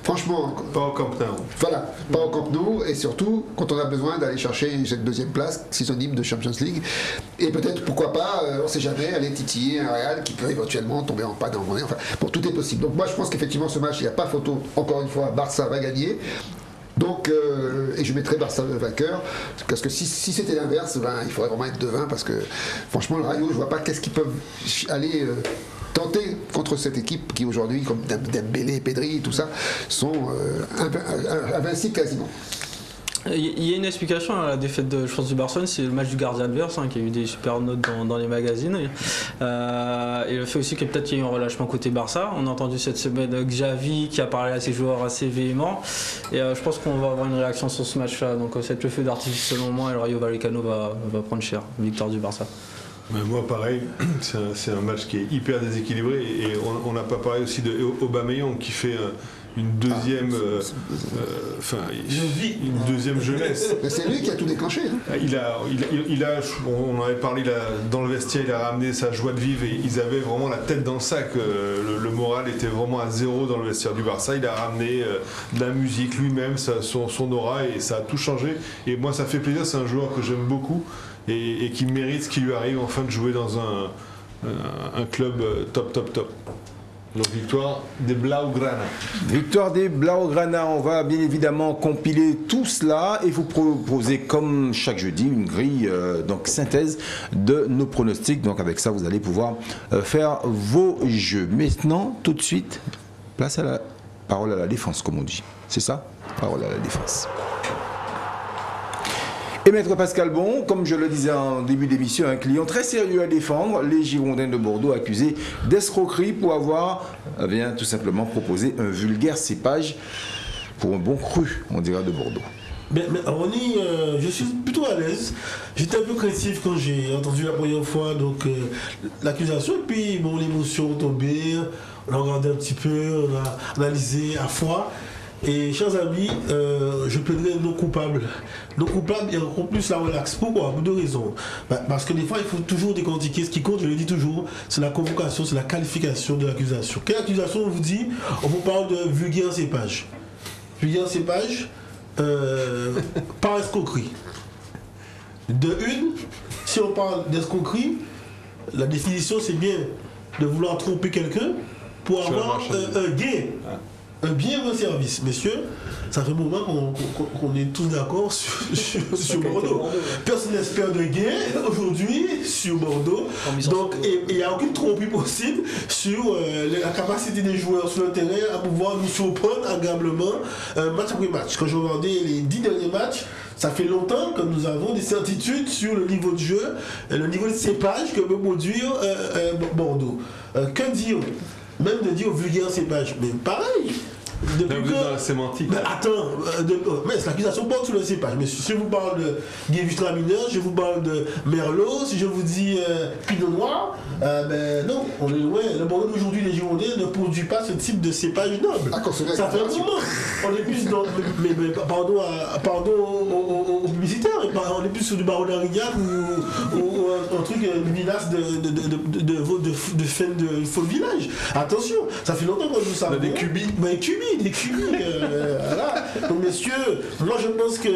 franchement. Pas au Camp Nou. Voilà, pas au Camp Nou. Et surtout, quand on a besoin d'aller chercher cette deuxième place, synonyme de Champions League. Et peut-être, pourquoi pas, on ne sait jamais, aller titiller un Real qui peut éventuellement tomber en panne, enfin, bon, tout est possible. Donc moi je pense qu'effectivement ce match, il n'y a pas photo, encore une fois, Barça va gagner. Donc, et je mettrai Barça vainqueur, parce que si c'était l'inverse, ben, il faudrait vraiment être devin, parce que franchement le Rayo, je vois pas qu'est-ce qu'ils peuvent aller tenter contre cette équipe qui aujourd'hui, comme Dembélé, Pedri, tout ça, sont invincibles quasiment. Il y a une explication à la défaite je pense, du Barcelone, c'est le match du gardien adverse qui a eu des super notes dans les magazines. Et le fait aussi que peut-être il y a eu un relâchement côté Barça. On a entendu cette semaine Xavi qui a parlé à ses joueurs assez véhément. Et je pense qu'on va avoir une réaction sur ce match-là. Donc c'est le feu d'artifice selon moi et le Rayo Vallecano va prendre cher. Victoire du Barça. Moi pareil, c'est un match qui est hyper déséquilibré et on n'a pas parlé aussi de Aubameyang qui fait une deuxième une deuxième jeunesse. Mais c'est lui qui a tout déclenché. Hein. On en avait parlé dans le vestiaire, il a ramené sa joie de vivre et ils avaient vraiment la tête dans le sac. Le moral était vraiment à zéro dans le vestiaire du Barça. Il a ramené de la musique lui-même, son aura et ça a tout changé. Et moi ça fait plaisir, c'est un joueur que j'aime beaucoup et qui mérite ce qui lui arrive enfin de jouer dans un club top. Donc victoire des Blaugrana. Victoire des Blaugrana. On va bien évidemment compiler tout cela et vous proposer comme chaque jeudi une grille donc synthèse de nos pronostics. Donc avec ça vous allez pouvoir faire vos jeux. Maintenant tout de suite place à la parole à la défense comme on dit. C'est ça? Parole à la défense. Et Maître Pascal Bon, comme je le disais en début d'émission, un client très sérieux à défendre, les Girondins de Bordeaux accusés d'escroquerie pour avoir tout simplement proposé un vulgaire cépage pour un bon cru, on dirait, de Bordeaux. Mais Ronnie, je suis plutôt à l'aise. J'étais un peu craintif quand j'ai entendu la première fois donc l'accusation, et puis bon, l'émotion tombée, on a regardé un petit peu, on a analysé à froid. Et chers amis, je plaiderai non coupable. Non coupable et encore plus la relax. Pourquoi? Pour deux raisons. Parce que des fois, il faut toujours décortiquer. Ce qui compte, je le dis toujours, c'est la convocation, c'est la qualification de l'accusation. Quelle accusation on vous dit? On vous parle de vulgaire cépage. vulgaire cépage par escroquerie. De une, si on parle d'escroquerie, la définition c'est bien de vouloir tromper quelqu'un pour avoir un gain, un bien ou un service. Messieurs, ça fait un moment qu'on est tous d'accord sur Bordeaux. Personne n'espère de gain aujourd'hui sur Bordeaux. Donc il n'y a aucune tromperie possible sur la capacité des joueurs sur le terrain à pouvoir nous surprendre agréablement match après match. Quand je regardais les 10 derniers matchs, ça fait longtemps que nous avons des certitudes sur le niveau de jeu, le niveau de cépage que peut produire Bordeaux. Que dire? Même de dire vulgaire cépage, mais pareil. Depuis que... dans la sémantique. Mais attends, mais l'accusation porte sur le cépage. Mais si je vous parle de Guévustra mineur, je vous parle de Merlot, si je vous dis Pinot Noir, ben non, on est loin. Le Bordeaux d'aujourd'hui, les Girondins ne produisent pas ce type de cépage noble. Ça fait un moment. On est plus dans. Mais pardon aux publicitaires, on est plus sur du Baron d'Arignac ou un truc, une menace de fin de faux village. Attention, ça fait longtemps que nous savons. Des cubis. Des cubis, voilà. Donc messieurs, moi je pense que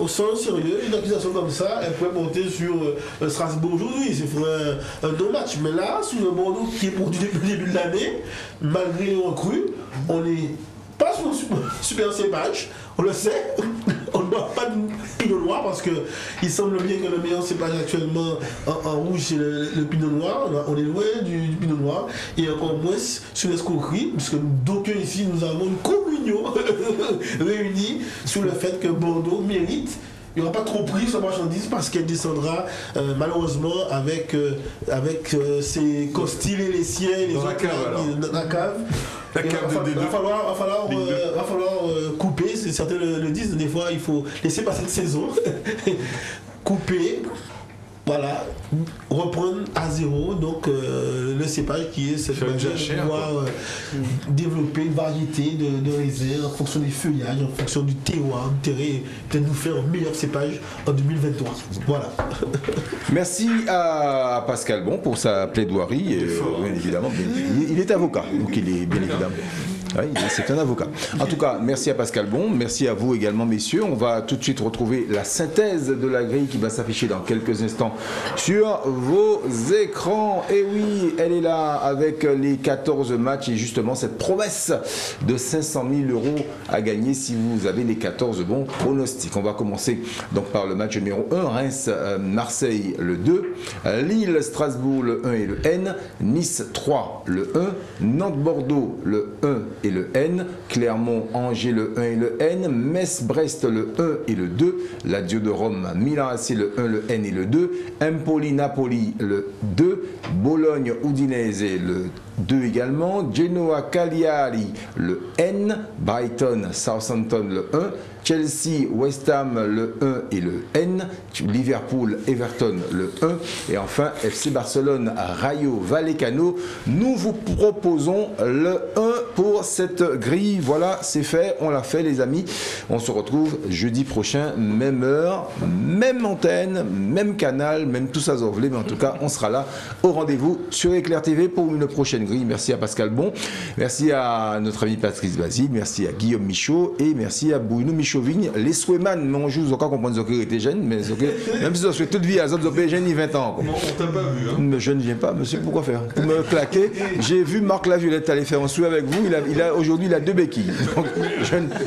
au sens sérieux, une accusation comme ça, elle pourrait monter sur Strasbourg aujourd'hui, c'est un deux matchs. Mais là, sous le Bordeaux qui est produit depuis le début de l'année, malgré les recrues, on n'est pas sur le super cépage, on le sait, on ne boit pas de Pinot Noir parce qu'il semble bien que le meilleur cépage actuellement en rouge c'est le Pinot Noir, on est loin du Pinot Noir et encore moins sur l'escroquerie, puisque d'aucuns ici nous avons une communion réunie sur le fait que Bordeaux mérite. Il n'y aura pas trop pris sa marchandise parce qu'elle descendra malheureusement avec ses costiles et les siens, les dans autres dans la cave. Il va falloir couper, certains le disent, des fois il faut laisser passer une saison, couper, voilà, reprendre à zéro, donc le cépage qui est cette manière de pouvoir développer une variété de réserves en fonction des feuillages, en fonction du terroir, du terrain, peut-être nous faire un meilleur cépage en 2023. Voilà. Merci à Pascal Bon pour sa plaidoirie. Bien évidemment, il est avocat, donc il est bien évidemment. Oui, c'est un avocat. En tout cas, merci à Pascal Bon, merci à vous également, messieurs. On va tout de suite retrouver la synthèse de la grille qui va s'afficher dans quelques instants sur vos écrans. Et oui, elle est là avec les 14 matchs et justement cette promesse de 500 000 € à gagner si vous avez les 14 bons pronostics. On va commencer donc par le match numéro 1, Reims-Marseille le 2, Lille-Strasbourg le 1 et le N, Nice-3 le 1, Nantes-Bordeaux le 1 et le N, Clermont-Angers le 1 et le N, Metz-Brest le 1 et le 2, Lazio de Rome, Milan-AC le 1, le N et le 2, Empoli-Napoli le 2, Bologne-Udinese le 2 également, Genoa-Cagliari le N, Brighton-Southampton le 1, Chelsea-West Ham le 1 et le N, Liverpool-Everton le 1 et enfin FC Barcelone-Rayo Vallecano. Nous vous proposons le 1 pour cette grille. Voilà, c'est fait, on l'a fait les amis. On se retrouve jeudi prochain, même heure, même antenne, même canal, même tout ça zorvelé, mais en tout cas on sera là au rendez-vous sur Éclair TV pour une prochaine grille. Merci à Pascal Bon, merci à notre ami Patrice Basile, merci à Guillaume Michaud et merci à Bruno Michaud Vigne, les Swayman, mais on joue encore comprendre que était jeune, mais même si on fait toute vie à Zop Zopé, jeune, il 20 ans. On t'a pas vu, hein. Mais je ne viens pas, monsieur, pourquoi faire? Pour me claquer, j'ai vu Marc Laviolette aller faire un swing avec vous, aujourd'hui il a 2 béquilles. Donc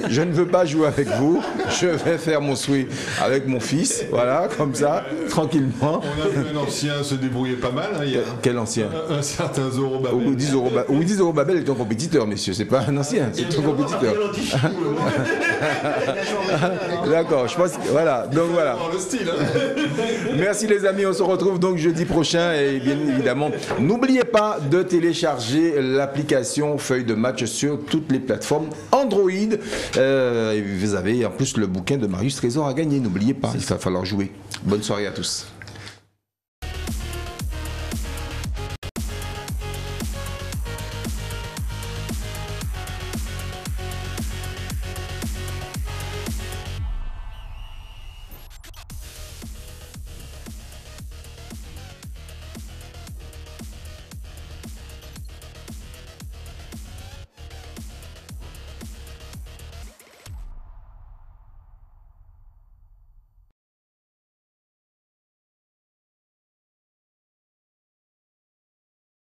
je ne veux pas jouer avec vous, je vais faire mon swing avec mon fils, voilà, comme ça, tranquillement. On a vu un ancien se débrouiller pas mal. Hein, quel ancien? Un certain Zorobabel. Ou 10 Zorobabel est un compétiteur, messieurs, c'est pas un ancien, c'est un compétiteur. D'accord, je pense que voilà. Donc voilà. Le style, hein. Merci les amis, on se retrouve donc jeudi prochain et bien évidemment, n'oubliez pas de télécharger l'application Feuille de match sur toutes les plateformes Android. Et vous avez en plus le bouquin de Marius Trésor à gagner, n'oubliez pas, il va falloir jouer. Bonne soirée à tous.